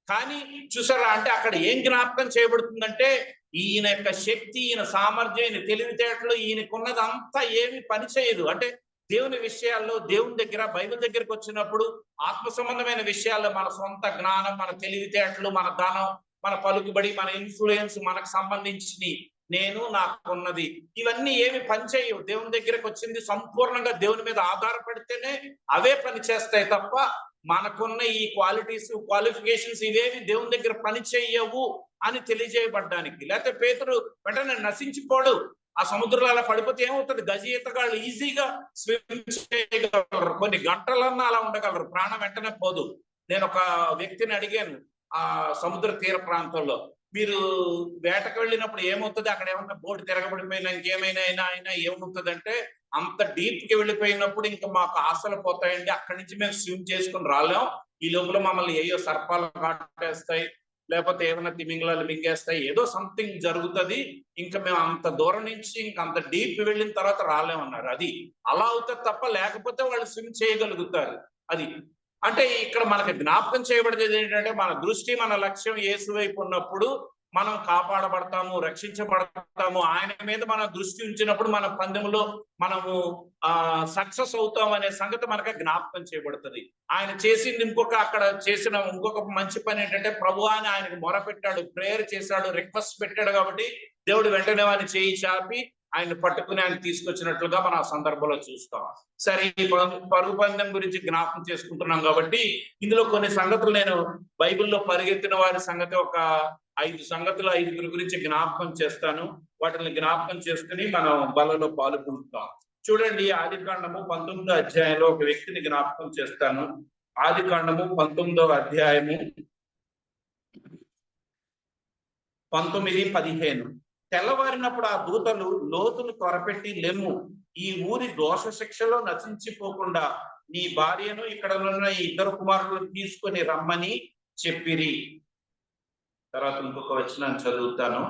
కానీ చూసారా, అంటే అక్కడ ఏం జ్ఞాపకం చేయబడుతుందంటే ఈయన యొక్క శక్తి, ఈయన సామర్థ్యం, ఈయన తెలివితేటలు, ఈయనకున్నది అంతా ఏమి పని చేయదు. అంటే దేవుని విషయాల్లో, దేవుని దగ్గర, బైబిల్ దగ్గరికి వచ్చినప్పుడు ఆత్మ సంబంధమైన విషయాల్లో మన సొంత జ్ఞానం, మన తెలివితేటలు, మన ధనం, మన పలుకుబడి, మన ఇన్ఫ్లుయెన్స్, మనకు సంబంధించి నేను నాకున్నది, ఇవన్నీ ఏమి పనిచేయవు. దేవుని దగ్గరకు వచ్చింది సంపూర్ణంగా దేవుని మీద ఆధారపడితేనే అవే పని చేస్తాయి తప్ప మనకున్న ఈ క్వాలిటీస్, క్వాలిఫికేషన్స్ ఇవేవి దేవుని దగ్గర పని చేయవు అని తెలియజేయబడ్డానికి. లేకపోతే పేతురు వెంటనే నశించిపోడు. ఆ సముద్రంలో అలా పడిపోతే ఏమవుతుంది? గజఈతగాళ్ళు ఈజీగా స్విమ్ చేయగలరు, కొన్ని గంటలన్నా అలా ఉండగలరు, ప్రాణం వెంటనే పోదు. నేను ఒక వ్యక్తిని అడిగాను ఆ సముద్ర తీర ప్రాంతంలో, మీరు వేటకు వెళ్ళినప్పుడు ఏమవుతుంది, అక్కడ ఏమన్నా బోటు తిరగబడిపోయినా ఇంకేమైనా అయినా ఏమవుతుంది అంటే, అంత డీప్ కి వెళ్ళిపోయినప్పుడు ఇంకా మాకు ఆశలు పోతాయండి, అక్కడి నుంచి మేము స్విమ్ చేసుకుని రాలేం, ఈ లోపల మమ్మల్ని ఏయో సర్పాలు కాటేస్తాయి, లేకపోతే ఏమైనా తిమింగళాలు మింగేస్తాయి, ఏదో సంథింగ్ జరుగుతుంది, ఇంకా మేము అంత దూరం నుంచి ఇంకా అంత డీప్ వెళ్ళిన తర్వాత రాలేమన్నారు. అది అలా అవుతుంది తప్ప, లేకపోతే వాళ్ళు స్విమ్ చేయగలుగుతారు. అది అంటే ఇక్కడ మనకి జ్ఞాపకం చేయబడేది ఏంటంటే, మన దృష్టి, మన లక్ష్యం యేసు వైపు ఉన్నప్పుడు మనం కాపాడబడతాము, రక్షించబడతాము. ఆయన మీద మన దృష్టి ఉంచినప్పుడు మన పందెంలో మనము సక్సెస్ అవుతాం అనే సంగతి మనకు జ్ఞాపకం చేయబడుతుంది. ఆయన చేసింది అక్కడ చేసిన ఇంకొక మంచి పని ఏంటంటే, ప్రభువా అని ఆయనకు మొరపెట్టాడు, ప్రేయర్ చేశాడు, రిక్వెస్ట్ పెట్టాడు. కాబట్టి దేవుడు వెంటనే వాడిని చేయి చాపి ఆయన పట్టుకుని ఆయన తీసుకొచ్చినట్లుగా మనం ఆ సందర్భంలో చూస్తాం. సరే, ఈ పరుగు పందెం గురించి జ్ఞాపకం చేసుకుంటున్నాం కాబట్టి ఇందులో కొన్ని సంగతులు నేను బైబిల్లో పరిగెత్తిన వారి సంగతి ఒక 5 సంగతులు, 5 గురించి జ్ఞాపకం చేస్తాను. వాటిని జ్ఞాపకం చేసుకుని మనం బలలో పాల్గొంటాం. చూడండి, ఆదికాండము 19వ అధ్యాయంలో ఒక వ్యక్తిని జ్ఞాపకం చేస్తాను. ఆదికాండము 19వ అధ్యాయము 19-15. తెల్లవారినప్పుడు ఆ దూతలు లోతును త్వరపెట్టి, లెమ్ము, ఈ ఊరి దోష శిక్షలో నశించిపోకుండా నీ భార్యను ఇక్కడ ఉన్న 2 కుమారులను తీసుకొని రమ్మని చెప్పిరి. తర్వాత ఇంకొక వచనాన్ని చదువుతాను.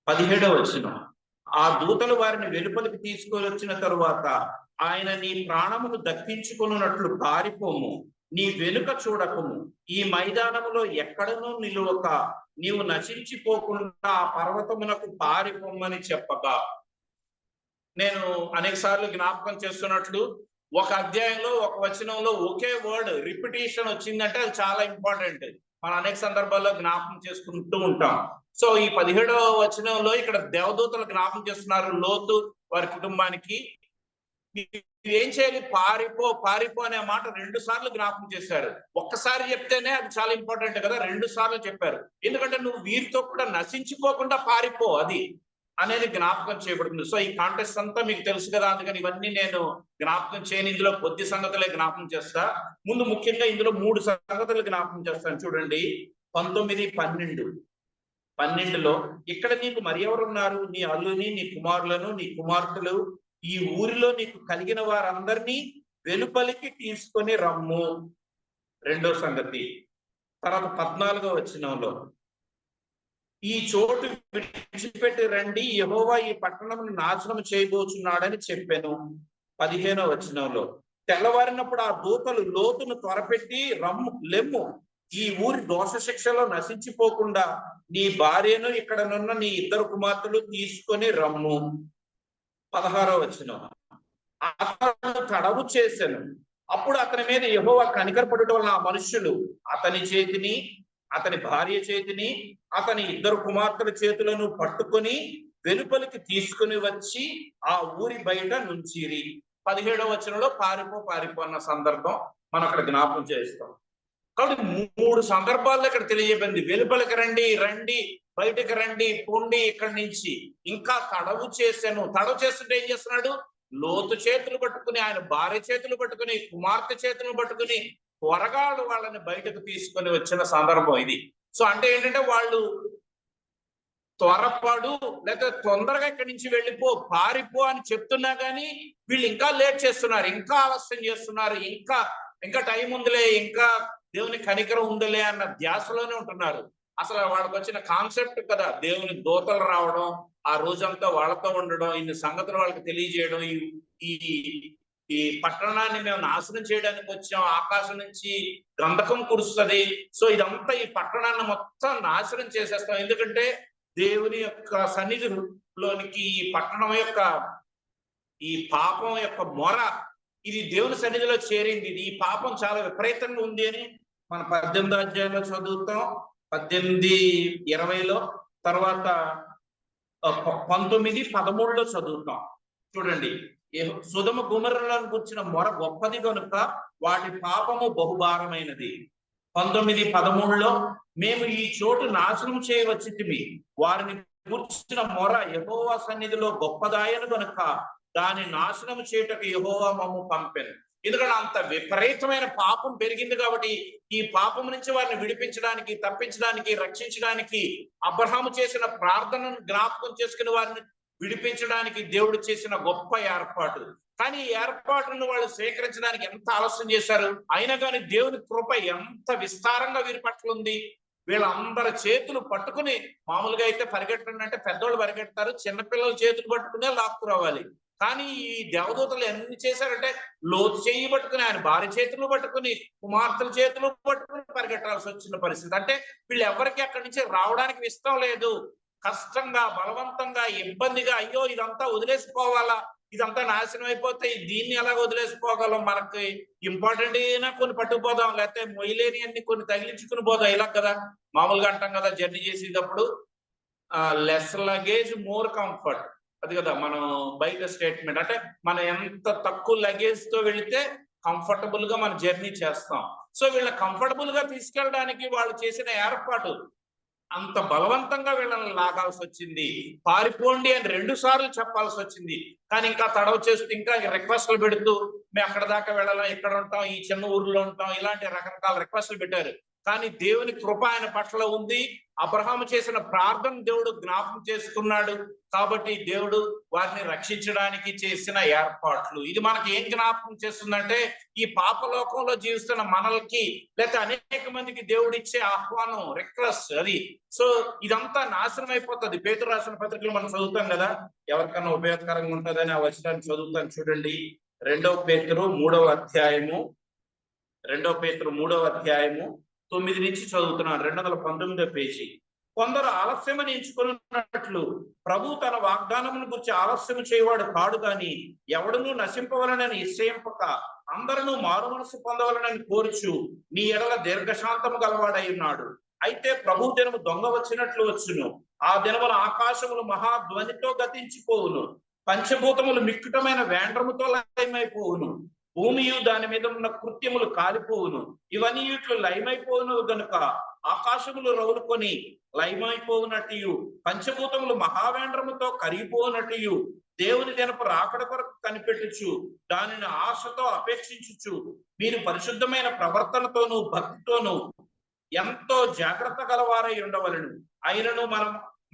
17వ వచనం. ఆ దూతలు వారిని వెలుపలికి తీసుకొని వచ్చిన తరువాత ఆయన, నీ ప్రాణమును దక్కించుకున్నట్లు పారిపోము, నీ వెనుక చూడకము, ఈ మైదానములో ఎక్కడనూ నిలువక నీవు నశించిపోకుండా ఆ పర్వతమునకు పారిపోమని చెప్పగా. నేను అనేక సార్లు జ్ఞాపకం చేస్తున్నట్లు, ఒక అధ్యాయంలో ఒక వచనంలో ఒకే వర్డ్ రిపిటేషన్ వచ్చిందంటే అది చాలా ఇంపార్టెంట్. మనం అనేక సందర్భాల్లో జ్ఞాపకం చేసుకుంటూ ఉంటాం. సో ఈ 17వ వచనంలో ఇక్కడ దేవదూతలు జ్ఞాపకం చేస్తున్నారు లోతు వారి కుటుంబానికి. ఏం చేయాలి? పారిపో అనే మాట 2 సార్లు జ్ఞాపకం చేశారు. ఒక్కసారి చెప్తేనే అది చాలా ఇంపార్టెంట్ కదా, 2 సార్లు చెప్పారు. ఎందుకంటే నువ్వు వీరితో కూడా నశించిపోకుండా పారిపో, అది అనేది జ్ఞాపకం చేయబడుతుంది. సో ఈ కాంటెక్స్ట్ అంతా మీకు తెలుసు కదా, అందుకని ఇవన్నీ నేను జ్ఞాపకం చేయని, ఇందులో కొద్ది సంగతులే జ్ఞాపకం చేస్తా. ముందు ముఖ్యంగా ఇందులో 3 సంగతులు జ్ఞాపకం చేస్తాను. చూడండి, 19-12లో ఇక్కడ నీకు మరి ఎవరున్నారు? నీ అల్లుని, నీ కుమారులను, నీ కుమార్తెలు, ఈ ఊరిలో నీకు కలిగిన వారందరినీ వెలుపలికి తీసుకొని రమ్ము. రెండో సంగతి. తర్వాత 14వ వచనంలో ఈ చోటు విడిచిపెట్టి రండి, యెహోవా ఈ పట్టణమును నాశనం చేయబోచున్నాడని చెప్పాను. 15వ వచనంలో తెల్లవారినప్పుడు ఆ దూతలు లోతును త్వరపెట్టి లెమ్ము, ఈ ఊరి దోష శిక్షలో నశించిపోకుండా నీ భార్యను ఇక్కడనున్న నీ 2 కుమార్తెలు తీసుకొని రమ్ము. 16వ వచనం అతను తడవు చేశాను, అప్పుడు అతని మీద యెహోవా కనికరపడుట వలన ఆ మనుష్యులు అతని చేతిని, అతని భార్య చేతిని, అతని 2 కుమార్తెల చేతులను పట్టుకొని వెలుపలికి తీసుకుని వచ్చి ఆ ఊరి బయట నుంచిరి. 17వ వచనంలో పారిపో అన్న సందర్భం మనం అక్కడ జ్ఞాపకం చేస్తాం. కాబట్టి 3 సందర్భాల్లో ఇక్కడ తెలియజేయబడింది. వెలుపలికి రండి, బయటకు రండి, పొండి ఇక్కడి నుంచి. ఇంకా తడవు చేశాను. తడవు చేస్తుంటే ఏం చేస్తున్నాడు? లోతు చేతులు పట్టుకుని, ఆయన భార్య చేతులు పట్టుకుని, కుమార్తె చేతులు పట్టుకుని త్వరగా వాళ్ళని బయటకు తీసుకొని వచ్చిన సందర్భం ఇది. సో అంటే ఏంటంటే వాళ్ళు త్వరపడు, లేకపోతే తొందరగా ఇక్కడి నుంచి వెళ్ళిపో, పారిపో అని చెప్తున్నా గానీ వీళ్ళు ఇంకా లేట్ చేస్తున్నారు, ఇంకా ఆలస్యం చేస్తున్నారు, ఇంకా టైం ఉందిలే, ఇంకా దేవుని కనికరం ఉందిలే అన్న ధ్యాసలోనే ఉంటున్నారు. అసలు వాళ్ళకి వచ్చిన కాన్సెప్ట్ కదా, దేవుని దూతలు రావడం, ఆ రోజంతా వాళ్ళతో ఉండడం, ఇన్ని సంగతులు వాళ్ళకి తెలియజేయడం, ఈ ఈ పట్టణాన్ని మేము నాశనం చేయడానికి వచ్చాం, ఆకాశం నుంచి గంధకం కురుస్తుంది, సో ఇదంతా ఈ పట్టణాన్ని మొత్తం నాశనం చేసేస్తాం, ఎందుకంటే దేవుని యొక్క సన్నిధిలోనికి ఈ పట్టణం యొక్క ఈ పాపం యొక్క మొర ఇది దేవుని సన్నిధిలో చేరింది. ఈ పాపం చాలా విపరీతంగా ఉంది అని మన 18వ అధ్యాయంలో చదువుతాం, 18:20లో, తర్వాత 19:13లో చదువుతాం. చూడండి, సొదొమ గొమొర్రాలను గురించిన మొర గొప్పది కనుక వాటి పాపము బహుభారమైనది. 19:13లో మేము ఈ చోటు నాశనం చేయవచ్చితిమి, వారిని గుర్చిన మొర యెహోవా సన్నిధిలో గొప్పదాయను కనుక దాని నాశనం చేయుటకు యెహోవా మమ్ము పంపెను. ఎందుకంటే అంత విపరీతమైన పాపం పెరిగింది కాబట్టి ఈ పాపం నుంచి వారిని విడిపించడానికి, తప్పించడానికి, రక్షించడానికి అబ్రహాము చేసిన ప్రార్థనను జ్ఞాపకం చేసుకుని వారిని విడిపించడానికి దేవుడు చేసిన గొప్ప ఏర్పాటు. కానీ ఈ ఏర్పాటును వాళ్ళు స్వీకరించడానికి ఎంత ఆలస్యం చేశారు. అయినా కానీ దేవుని కృప ఎంత విస్తారంగా వీరి పట్ల ఉంది. వీళ్ళందరి చేతులు పట్టుకుని, మామూలుగా అయితే పరిగెట్టండి అంటే పెద్దోళ్ళు పరిగెడతారు, చిన్నపిల్లల చేతులు పట్టుకునే లాక్కురావాలి. కానీ ఈ దేవదూతలు ఎన్ని చేశారంటే లోతు చేయి పట్టుకుని, ఆయన భార్య చేతులు పట్టుకుని, కుమార్తెల చేతులు పట్టుకుని పరిగెట్టాల్సి వచ్చిన పరిస్థితి. అంటే వీళ్ళు ఎవరికి అక్కడి నుంచి రావడానికి ఇష్టం లేదు, కష్టంగా, బలవంతంగా, ఇబ్బందిగా, అయ్యో ఇదంతా వదిలేసిపోవాలా, ఇదంతా నాశనం అయిపోతే దీన్ని ఎలా వదిలేసిపోగలం, మనకి ఇంపార్టెంట్ అయినా కొన్ని పట్టుకుపోదాం, లేకపోతే మొయ్యలేని అన్ని కొన్ని తగిలించుకుని పోదాం, ఇలా కదా మామూలుగా అంటాం కదా జర్నీ చేసేటప్పుడు, లెస్ లగేజ్ మోర్ కంఫర్ట్, అది కదా మనం బయట స్టేట్మెంట్. అంటే మనం ఎంత తక్కువ లగేజ్ తో వెళితే కంఫర్టబుల్ గా మనం జర్నీ చేస్తాం. సో వీళ్ళ కంఫర్టబుల్ గా తీసుకెళ్ళడానికి వాళ్ళు చేసిన ఏర్పాటు అంత బలవంతంగా వీళ్ళని లాగాల్సి వచ్చింది. పారిపోండి అని 2 సార్లు చెప్పాల్సి వచ్చింది. కానీ ఇంకా తడవ చేస్తూ, ఇంకా రిక్వెస్ట్లు పెడుతూ, మేము అక్కడ దాకా వెళ్ళాం, ఇక్కడ ఉంటాం, ఈ చిన్న ఊర్లో ఉంటాం, ఇలాంటి రకరకాల రిక్వెస్ట్లు పెట్టారు. కానీ దేవుని కృప ఆయన పట్ల ఉంది. అబ్రహాము చేసిన ప్రార్థన దేవుడు జ్ఞాపకం చేసుకున్నాడు. కాబట్టి దేవుడు వారిని రక్షించడానికి చేసిన ఏర్పాట్లు. ఇది మనకి ఏం జ్ఞాపకం చేస్తుందంటే, ఈ పాపలోకంలో జీవిస్తున్న మనల్కి, లేకపోతే అనేక మందికి దేవుడు ఇచ్చే ఆహ్వానం, రిక్వెస్ట్ అది. సో ఇదంతా నాశనం అయిపోతుంది. పేతురు రాసిన పత్రికలు మనం చదువుతాం కదా, ఎవరికన్నా ఉపయోగకరంగా ఉంటుందని ఆ వచనాన్ని చదువుతాను. చూడండి, 2వ పేతురు 3వ అధ్యాయము 9 నుంచి చదువుతున్నాను. 219వ పేజీ. కొందరు ఆలస్యమని ఎంచుకున్నట్లు ప్రభు తన వాగ్దానమును గురించి ఆలస్యం చేయవాడు కాడు, కానీ ఎవడును నశింపవలనని నిశ్చయింపక అందరూ మారు మనసు పొందవలనని కోరుచు నీ ఎడల దీర్ఘశాంతము గలవాడై ఉన్నాడు. అయితే ప్రభు దినము దొంగ వచ్చినట్లు వచ్చును. ఆ దినమున ఆకాశములు మహాధ్వనితో గతించిపోవును, పంచభూతములు మిక్కుటమైన వేండ్రముతో లయమైపోవును, భూమియు దాని మీద ఉన్న కృత్యములు కాలిపోవును. ఇవన్నీ ఇట్లు లయమైపోవును గనుక ఆకాశములు రౌలుకొని లయమైపోవునట్టు, పంచభూతములు మహావేంద్రముతో కరిగిపోవునట్టు దేవుని దినపు రాకడ కొరకు కనిపెట్టుచు దానిని ఆశతో అపేక్షించుచు మీరు పరిశుద్ధమైన ప్రవర్తనతోనూ భక్తితోనూ ఎంతో జాగ్రత్త గలవారై ఉండవలను. అయినను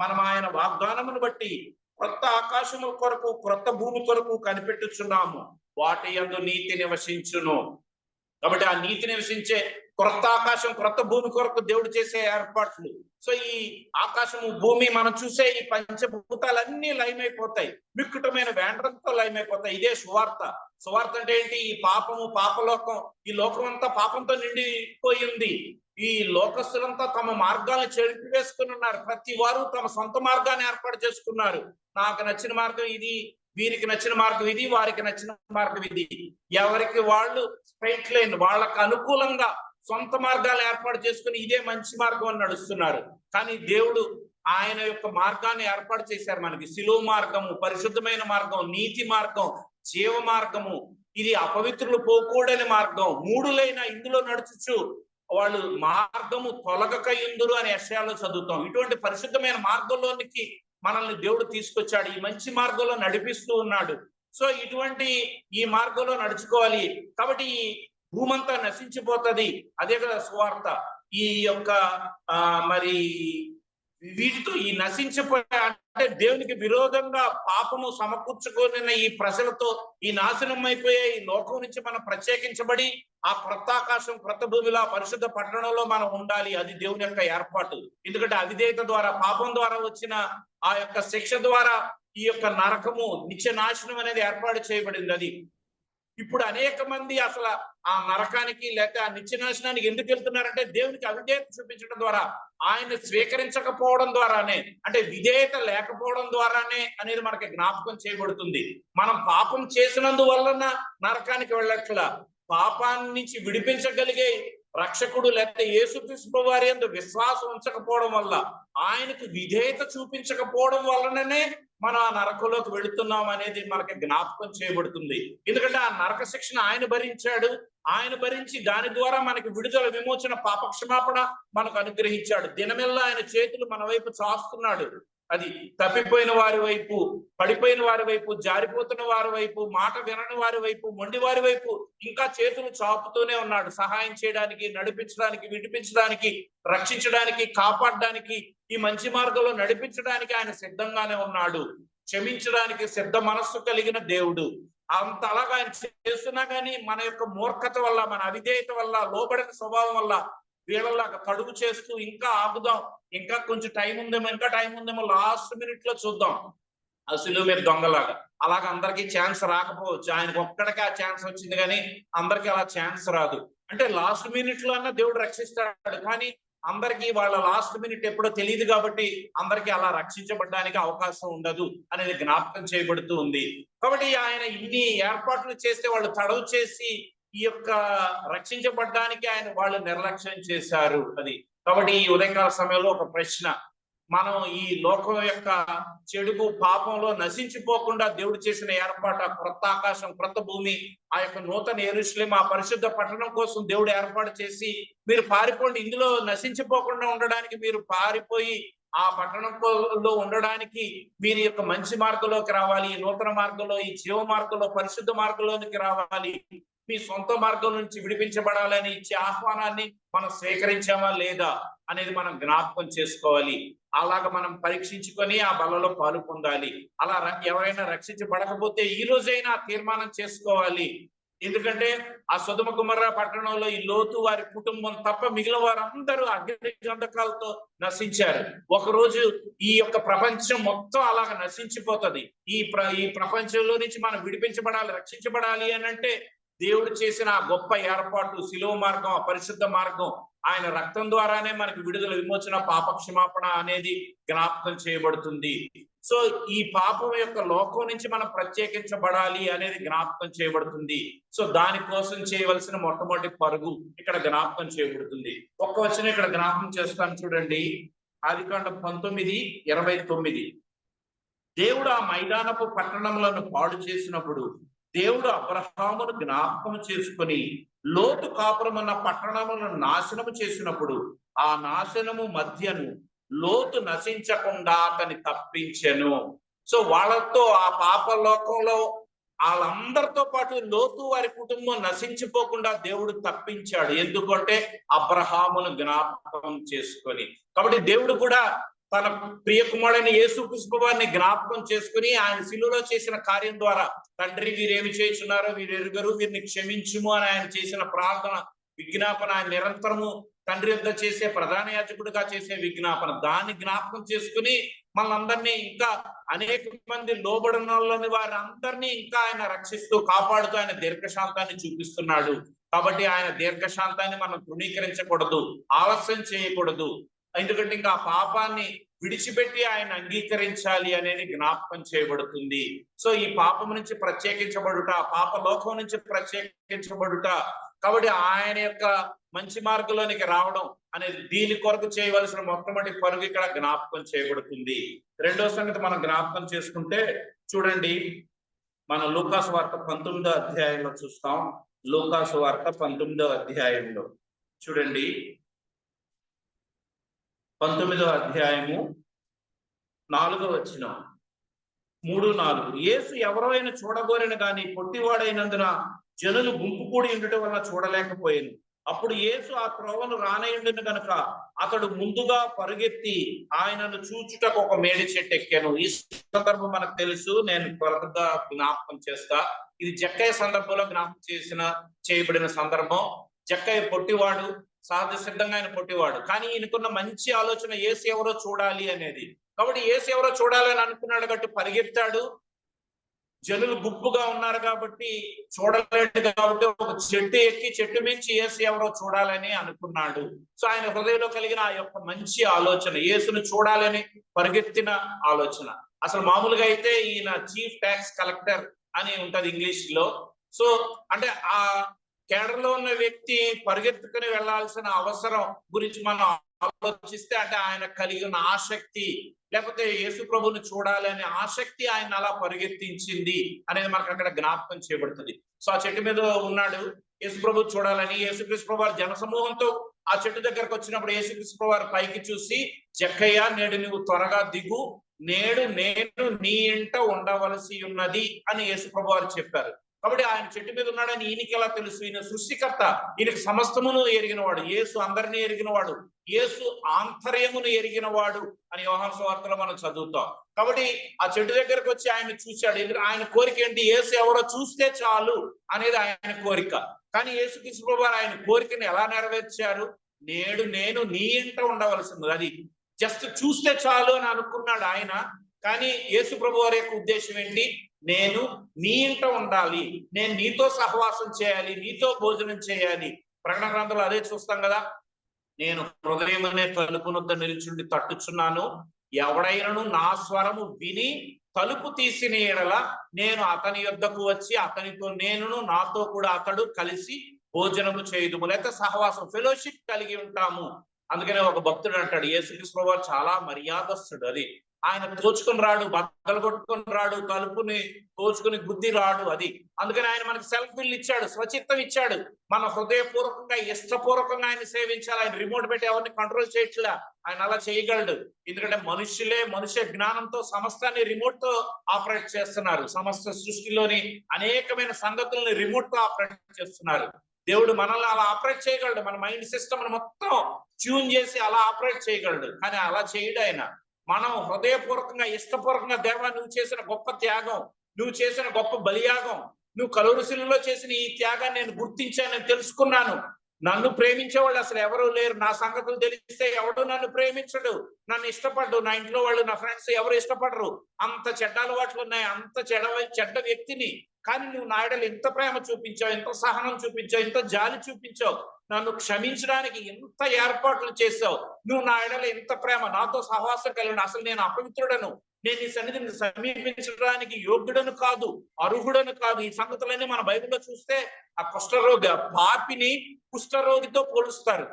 మనం ఆయన వాగ్దానమును బట్టి క్రొత్త ఆకాశముల కొరకు, క్రొత్త భూమి కొరకు కనిపెట్టుచున్నాము. వాటి యందు నీతి నివసించును. కాబట్టి ఆ నీతి నివసించే క్రొత్త ఆకాశం క్రొత్త భూమి కొరకు దేవుడు చేసే ఏర్పాట్లు. సో ఈ ఆకాశము భూమి మనం చూసే ఈ పంచభూతాలన్నీ లయమైపోతాయి, మిక్కుటమైన వేండ్రంతో లయమైపోతాయి. ఇదే సువార్త. సువార్త అంటే ఏంటి? ఈ పాపము, పాపలోకం, ఈ లోకం అంతా పాపంతో నిండిపోయింది. ఈ లోకస్తులంతా తమ మార్గాలను చెరిపివేసుకుని ఉన్నారు. ప్రతి వారు తమ సొంత మార్గాన్ని ఏర్పాటు చేసుకున్నారు. నాకు నచ్చిన మార్గం ఇది, వీరికి నచ్చిన మార్గం ఇది, వారికి నచ్చిన మార్గం ఇది. ఎవరికి వాళ్ళు స్ట్రైట్ లైన్, వాళ్ళకు అనుకూలంగా సొంత మార్గాలు ఏర్పాటు చేసుకుని ఇదే మంచి మార్గం అని నడుస్తున్నారు. కానీ దేవుడు ఆయన యొక్క మార్గాన్ని ఏర్పాటు చేశారు మనకి. శిలువ మార్గము, పరిశుద్ధమైన మార్గం, నీతి మార్గం, జీవ మార్గము, ఇది అపవిత్రులు పోకూడని మార్గం. మూడులైన ఇందులో నడుచుచు వాళ్ళు మార్గము తొలగక ఇందురు అని యెషయాలో చదువుతాం. ఇటువంటి పరిశుద్ధమైన మార్గంలోనికి మనల్ని దేవుడు తీసుకొచ్చాడు. ఈ మంచి మార్గంలో నడిపిస్తూ ఉన్నాడు. సో ఇటువంటి ఈ మార్గంలో నడుచుకోవాలి. కాబట్టి ఈ భూమంతా నశించిపోతుంది. అదే కదా సువార్త. ఈ యొక్క మరి వీటితో ఈ నశించిపోయే అంటే దేవునికి విరోధంగా పాపము సమకూర్చుకొని ఈ ప్రజలతో ఈ నాశనం అయిపోయే ఈ లోకం నుంచి మనం ప్రత్యేకించబడి ఆ క్రొత్త ఆకాశం క్రొత్త భూమిలో పరిశుద్ధ పట్టణంలో మనం ఉండాలి. అది దేవుని యొక్క ఏర్పాటు. ఎందుకంటే అవిధేయత ద్వారా, పాపం ద్వారా వచ్చిన ఆ యొక్క శిక్ష ద్వారా ఈ యొక్క నరకము, నిత్య నాశనం అనేది ఏర్పాటు చేయబడింది. అది ఇప్పుడు అనేక మంది అసలు ఆ నరకానికి లేక ఆ నిత్య నాశనానికి ఎందుకు వెళ్తున్నారంటే దేవునికి అవిధేయత చూపించడం ద్వారా, ఆయన స్వీకరించకపోవడం ద్వారానే, అంటే విధేయత లేకపోవడం ద్వారానే అనేది మనకి జ్ఞాపకం చేయబడుతుంది. మనం పాపం చేసినందువలన నరకానికి వెళ్ళట్లా, పాపాన్ని నుంచి విడిపించగలిగే రక్షకుడు లేకపోతే యేసుక్రీస్తు వారి యందు విశ్వాసం ఉంచకపోవడం వల్ల, ఆయనకు విధేయత చూపించకపోవడం వలననే మనం ఆ నరకంలోకి వెళుతున్నాం అనేది మనకి జ్ఞాపకం చేయబడుతుంది. ఎందుకంటే ఆ నరక శిక్షణ ఆయన భరించాడు. ఆయన భరించి దాని ద్వారా మనకి విడుదల, విమోచన, పాప క్షమాపణ మనకు అనుగ్రహించాడు. దినమెల్లా ఆయన చేతులు మన వైపు చాస్తున్నాడు. అది తప్పిపోయిన వారి వైపు, పడిపోయిన వారి వైపు, జారిపోతున్న వారి వైపు, మాట వినని వారి వైపు, మొండి వారి వైపు ఇంకా చేతులు చాపుతూనే ఉన్నాడు. సహాయం చేయడానికి, నడిపించడానికి, విడిపించడానికి, రక్షించడానికి, కాపాడడానికి, ఈ మంచి మార్గంలో నడిపించడానికి ఆయన సిద్ధంగానే ఉన్నాడు. క్షమించడానికి సిద్ధ మనస్సు కలిగిన దేవుడు. అంత అలాగా ఆయన చేస్తున్నా కానీ మన యొక్క మూర్ఖత వల్ల, మన అవిధేయత వల్ల, లోబడిన స్వభావం వల్ల వీళ్ళలాగా కడుగు చేస్తూ ఇంకా ఆగుదాం, ఇంకా కొంచెం టైం ఉందేమో, ఇంకా టైం ఉందేమో, లాస్ట్ మినిట్ లో చూద్దాం, అసలు మీరు దొంగలాగా. అలాగ అందరికీ ఛాన్స్ రాకపోవచ్చు. ఆయనకు ఒక్కడికే ఆ ఛాన్స్ వచ్చింది కానీ అందరికీ అలా ఛాన్స్ రాదు. అంటే లాస్ట్ మినిట్ లో అన్నా దేవుడు రక్షిస్తాడు, కానీ అందరికీ వాళ్ళ లాస్ట్ మినిట్ ఎప్పుడో తెలియదు కాబట్టి అందరికీ అలా రక్షించబడడానికి అవకాశం ఉండదు అనేది జ్ఞాపకం చేయబడుతూ ఉంది. కాబట్టి ఆయన ఇన్ని ఏర్పాట్లు చేస్తే వాళ్ళు తడవు చేసి ఈ యొక్క రక్షించబడడానికి వాళ్ళు నిర్లక్ష్యం చేశారు. అది కాబట్టి ఈ ఉదయకాల సమయంలో ఒక ప్రశ్న, మనం ఈ లోకం యొక్క చెడుగు పాపంలో నశించిపోకుండా దేవుడు చేసిన ఏర్పాటు, క్రొత్త ఆకాశం క్రొత్త భూమి, ఆ యొక్క నూతన యెరూషలేము, ఆ పరిశుద్ధ పట్టణం కోసం దేవుడు ఏర్పాటు చేసి మీరు పారిపోండి, ఇందులో నశించిపోకుండా ఉండడానికి మీరు పారిపోయి ఆ పట్టణంలో ఉండడానికి మీరు యొక్క మంచి మార్గంలోకి రావాలి, ఈ నూతన మార్గంలో, ఈ జీవ మార్గంలో, పరిశుద్ధ మార్గంలోనికి రావాలి, మీ సొంత మార్గం నుంచి విడిపించబడాలని ఇచ్చే ఆహ్వానాన్ని మనం స్వీకరించామా లేదా అనేది మనం జ్ఞాపకం చేసుకోవాలి. అలాగ మనం పరీక్షించుకొని ఆ బలలో పాలు పొందాలి. అలా ఎవరైనా రక్షించబడకపోతే ఈ రోజైనా తీర్మానం చేసుకోవాలి. ఎందుకంటే ఆ సొదొమ గొమొర్రా పట్టణంలో ఈ లోతు వారి కుటుంబం తప్ప మిగిలిన వారందరూ అగ్ని గంధకాలతో నశించారు. ఒకరోజు ఈ యొక్క ప్రపంచం మొత్తం అలాగ నశించిపోతుంది. ఈ ప్రపంచంలో నుంచి మనం విడిపించబడాలి, రక్షించబడాలి అని అంటే దేవుడు చేసిన ఆ గొప్ప ఏర్పాటు, శిలువ మార్గం, పరిశుద్ధ మార్గం, ఆయన రక్తం ద్వారానే మనకి విడుదల, విమోచన, పాప క్షమాపణ అనేది జ్ఞాపకం చేయబడుతుంది. సో ఈ పాపం యొక్క లోకం నుంచి మనం ప్రత్యేకించబడాలి అనేది జ్ఞాపకం చేయబడుతుంది. సో దానికోసం చేయవలసిన మొట్టమొదటి పరుగు ఇక్కడ జ్ఞాపకం చేయబడుతుంది. ఒక్క వచనం ఇక్కడ జ్ఞాపకం చేస్తాను చూడండి. ఆదికాండం 19:29. దేవుడు ఆ మైదానపు పట్టణములను పాడు చేసినప్పుడు దేవుడు అబ్రహామును జ్ఞాపకం చేసుకుని లోతు కాపురమున్న పట్టణములను నాశనము చేసినప్పుడు ఆ నాశనము మధ్యను లోతు నశించకుండా అతన్ని తప్పించెను. సో వాళ్ళతో ఆ పాప లోకంలో వాళ్ళందరితో పాటు లోతు వారి కుటుంబం నశించిపోకుండా దేవుడు తప్పించాడు. ఎందుకంటే అబ్రహామును జ్ఞాపకం చేసుకొని. కాబట్టి దేవుడు కూడా తన ప్రియ కుమారుడైన యేసుక్రీస్తు వారిని జ్ఞాపకం చేసుకుని ఆయన శిలువలో చేసిన కార్యం ద్వారా తండ్రి వీరేమి చేస్తున్నారో వీరు ఎరుగరు, వీరిని క్షమించుము అని ఆయన చేసిన ప్రార్థన విజ్ఞాపన, ఆయన నిరంతరము తండ్రి యొద్ద చేసే ప్రధాన యాజకుడిగా చేసే విజ్ఞాపన, దాన్ని జ్ఞాపకం చేసుకుని మనందరినీ ఇంకా అనేక మంది లోబడిన వాళ్ళని వారి అందరినీ ఇంకా ఆయన రక్షిస్తూ కాపాడుతూ ఆయన దీర్ఘశాంతాన్ని చూపిస్తున్నాడు. కాబట్టి ఆయన దీర్ఘశాంతాన్ని మనం తృణీకరించకూడదు, ఆలస్యం చేయకూడదు. ఎందుకంటే ఇంకా ఆ పాపాన్ని విడిచిపెట్టి ఆయన అంగీకరించాలి అనేది జ్ఞాపకం చేయబడుతుంది. సో ఈ పాపం నుంచి ప్రత్యేకించబడుట, పాప లోకం నుంచి ప్రత్యేకించబడుట, కాబట్టి ఆయన యొక్క మంచి మార్గంలోనికి రావడం అనేది దీని కొరకు చేయవలసిన మొట్టమొదటి పరుగు ఇక్కడ జ్ఞాపకం చేయబడుతుంది. రెండో సంగతి మనం జ్ఞాపకం చేసుకుంటే చూడండి, మన లూకాసు వార్త 19వ అధ్యాయంలో చూస్తాం. లూకాసు వార్త 19వ అధ్యాయంలో చూడండి, 19వ అధ్యాయము 4వ వచనం, 3-4. యేసు ఎవరైనా చూడబోరని గాని పొట్టివాడైనందున జనులు గుంపు కూడి ఉండటం వల్ల చూడలేకపోయాను. అప్పుడు యేసు ఆ త్రోవను రానయుండును గనుక అతడు ముందుగా పరుగెత్తి ఆయనను చూచుటకు ఒక మేడి చెట్టు ఎక్కాను. ఈ సందర్భం మనకు తెలుసు, నేను త్వరగా జ్ఞాపకం చేస్తా. ఇది జక్కయ్య సందర్భంలో జ్ఞాపకం చేయబడిన సందర్భం. జక్కయ్య పొట్టివాడు, సహజ సిద్ధంగా ఆయన పొట్టివాడు, కానీ ఈయనకున్న మంచి ఆలోచన యేసు ఎవరో చూడాలి అనేది. కాబట్టి యేసు ఎవరో చూడాలని అనుకున్నాడు కాబట్టి పరిగెత్తాడు. జనులు గుంపుగా ఉన్నారు కాబట్టి చూడలేడు కాబట్టి ఒక చెట్టు ఎక్కి చెట్టు మించి యేసు ఎవరో చూడాలని అనుకున్నాడు. సో ఆయన హృదయంలో కలిగిన ఆ యొక్క మంచి ఆలోచన, యేసును చూడాలని పరిగెత్తిన ఆలోచన. అసలు మామూలుగా అయితే ఈయన చీఫ్ ట్యాక్స్ కలెక్టర్ అని ఉంటది ఇంగ్లీష్ లో. సో అంటే ఆ కేడర్లో ఉన్న వ్యక్తి పరిగెత్తుకుని వెళ్లాల్సిన అవసరం గురించి మనం ఆలోచిస్తే, అంటే ఆయన కలిగి ఉన్న ఆసక్తి, లేకపోతే యేసు ప్రభుని చూడాలనే ఆసక్తి ఆయన అలా పరిగెత్తించింది అనేది మనకు అక్కడ జ్ఞాపకం చేయబడుతుంది. సో ఆ చెట్టు మీద ఉన్నాడు యేసు ప్రభు చూడాలని. యేసుక్రీస్తు ప్రభు వారు జనసమూహంతో ఆ చెట్టు దగ్గరకు వచ్చినప్పుడు యేసుక్రీస్తు ప్రభు వారు పైకి చూసి, జక్కయ్య నేడు నువ్వు త్వరగా దిగు, నేడు నేను నీ ఇంట ఉండవలసి ఉన్నది అని యేసు ప్రభు వారు చెప్పారు. కాబట్టి ఆయన చెట్టు మీద ఉన్నాడని ఈయనకి ఎలా తెలుసు? ఈయన సృష్టికర్త, ఈయనకి సమస్తమును ఎరిగినవాడు, యేసు అందరినీ ఎరిగినవాడు, యేసు ఆంతర్యమును ఎరిగినవాడు అని యోహాను సువార్తలో మనం చదువుతాం. కాబట్టి ఆ చెట్టు దగ్గరకు వచ్చి ఆయన చూశాడు. ఆయన కోరిక ఏంటి? యేసు ఎవరో చూస్తే చాలు అనేది ఆయన కోరిక. కానీ యేసుక్రీస్తు ప్రభువు వారు ఆయన కోరికను ఎలా నెరవేర్చారు? నేడు నేను నీ ఇంట ఉండవలసింది, అది జస్ట్ చూస్తే చాలు అని అనుకున్నాడు ఆయన. కానీ యేసు ప్రభువు వారి యొక్క ఉద్దేశం ఏంటి? నేను నీ ఇంట ఉండాలి, నేను నీతో సహవాసం చేయాలి, నీతో భోజనం చేయాలి. ప్రకటన గ్రంథంలో అదే చూస్తాం కదా, నేను హృదయం అనే తలుపునొద్ద నిల్చుండి తట్టుచున్నాను, ఎవడైనను నా స్వరము విని తలుపు తీసిన ఎడల నేను అతని యొద్దకు వచ్చి అతనితో నేనును నాతో కూడా అతడు కలిసి భోజనము చేయుదుము, లేకపోతే సహవాసం, ఫెలోషిప్ కలిగి ఉంటాము. అందుకనే ఒక భక్తుడు అంటాడు, యేసుక్రీస్తు ప్రభువు చాలా మర్యాదస్తుడు, అది ఆయన తోచుకుని రాడు, బద్దలు కొట్టుకుని రాడు, తలుపుని తోచుకుని గుద్ది రాడు, అది. అందుకని ఆయన మనకి సెల్ఫ్ విల్ ఇచ్చాడు, స్వచిత్తం ఇచ్చాడు. మన హృదయపూర్వకంగా ఇష్టపూర్వకంగా ఆయన సేవించాలి. ఆయన రిమోట్ పెట్టి ఎవరిని కంట్రోల్ చేయట్లే, ఆయన అలా చేయగలడు. ఎందుకంటే మనుష్య జ్ఞానంతో సమస్తాన్ని రిమోట్ తో ఆపరేట్ చేస్తున్నారు. సమస్త సృష్టిలోని అనేకమైన సంగతులను రిమోట్ తో ఆపరేట్ చేస్తున్నారు. దేవుడు మనల్ని అలా ఆపరేట్ చేయగలడు, మన మైండ్ సిస్టమ్ మొత్తం ట్యూన్ చేసి అలా ఆపరేట్ చేయగలడు. కానీ అలా చేయడు ఆయన. మనం హృదయపూర్వకంగా ఇష్టపూర్వకంగా, దేవా నువ్వు చేసిన గొప్ప త్యాగం, నువ్వు చేసిన గొప్ప బలియాగం, నువ్వు కలువరి శిలువలో చేసిన ఈ త్యాగాన్ని నేను గుర్తించానని తెలుసుకున్నాను. నన్ను ప్రేమించేవాళ్ళు అసలు ఎవరు లేరు, నా సంగతులు తెలిస్తే ఎవడు నన్ను ప్రేమించడు, నన్ను ఇష్టపడ్డు, నా ఇంట్లో వాళ్ళు నా ఫ్రెండ్స్ ఎవరు ఇష్టపడరు, అంత చెడ్డ అలవాట్లు ఉన్నాయి, అంత చెడ్డ వ్యక్తిని. కానీ నువ్వు నా ఎడల ఎంత ప్రేమ చూపించావు, ఎంత సహనం చూపించావు, ఎంత జాలి చూపించావు, నన్ను క్షమించడానికి ఎంత ఏర్పాట్లు చేశావు, నువ్వు నా ఎడల ఎంత ప్రేమ, నాతో సహవాసం కలిగిన, అసలు నేను అపవిత్రుడను, నేను ఈ సన్నిధిని సమీపించడానికి యోగ్యుడను కాదు, అర్హుడను కాదు. ఈ సంగతులన్నీ మన బైబిల్లో చూస్తే ఆ కుష్ఠరోగి, ఆ పాపిని కుష్ఠరోగితో పోలుస్తారు.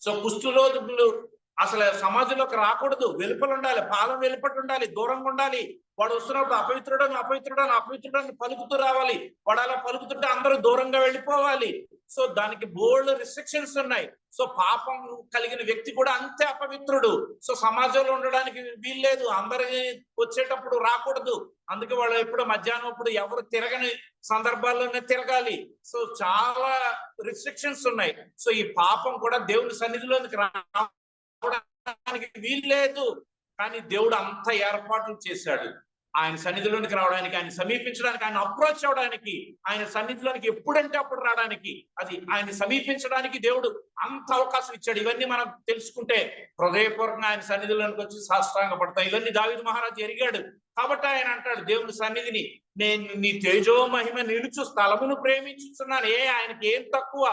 సో కుష్ఠరోగులు అసలు సమాజంలోకి రాకూడదు, వెలుపల ఉండాలి, పాలన వెలుపట ఉండాలి, దూరంగా ఉండాలి. వాడు వస్తున్నప్పుడు అపవిత్రుడని పలుకుతూ రావాలి. వాడు అలా పలుకుతుంటే అందరూ దూరంగా వెళ్ళిపోవాలి. సో దానికి బోల్డ్ రిస్ట్రిక్షన్స్ ఉన్నాయి. సో పాపం కలిగిన వ్యక్తి కూడా అంతే అపవిత్రుడు. సో సమాజంలో ఉండడానికి వీల్లేదు, అందరికి వచ్చేటప్పుడు రాకూడదు. అందుకే వాళ్ళు ఎప్పుడు మధ్యాహ్నం అప్పుడు ఎవరు తిరగని సందర్భాల్లోనే తిరగాలి. సో చాలా రిస్ట్రిక్షన్స్ ఉన్నాయి. సో ఈ పాపం కూడా దేవుని సన్నిధిలోనికి రావడానికి వీల్లేదు. కానీ దేవుడు అంత ఏర్పాట్లు చేశాడు ఆయన సన్నిధిలోనికి రావడానికి, ఆయన సమీపించడానికి, ఆయన అప్రోచ్ అవడానికి, ఆయన సన్నిధిలోనికి ఎప్పుడంటే అప్పుడు రావడానికి, అది ఆయన సమీపించడానికి దేవుడు అంత అవకాశం ఇచ్చాడు. ఇవన్నీ మనం తెలుసుకుంటే హృదయపూర్వకంగా ఆయన సన్నిధిలోనికి వచ్చి సాష్టాంగ పడతాం. ఇవన్నీ దావీదు మహారాజు ఎరిగాడు కాబట్టి ఆయన అంటాడు దేవుని సన్నిధిని, నేను నీ తేజో మహిమ నిలుచు స్థలమును ప్రేమించుతున్నాను. ఆయనకి ఏం తక్కువ?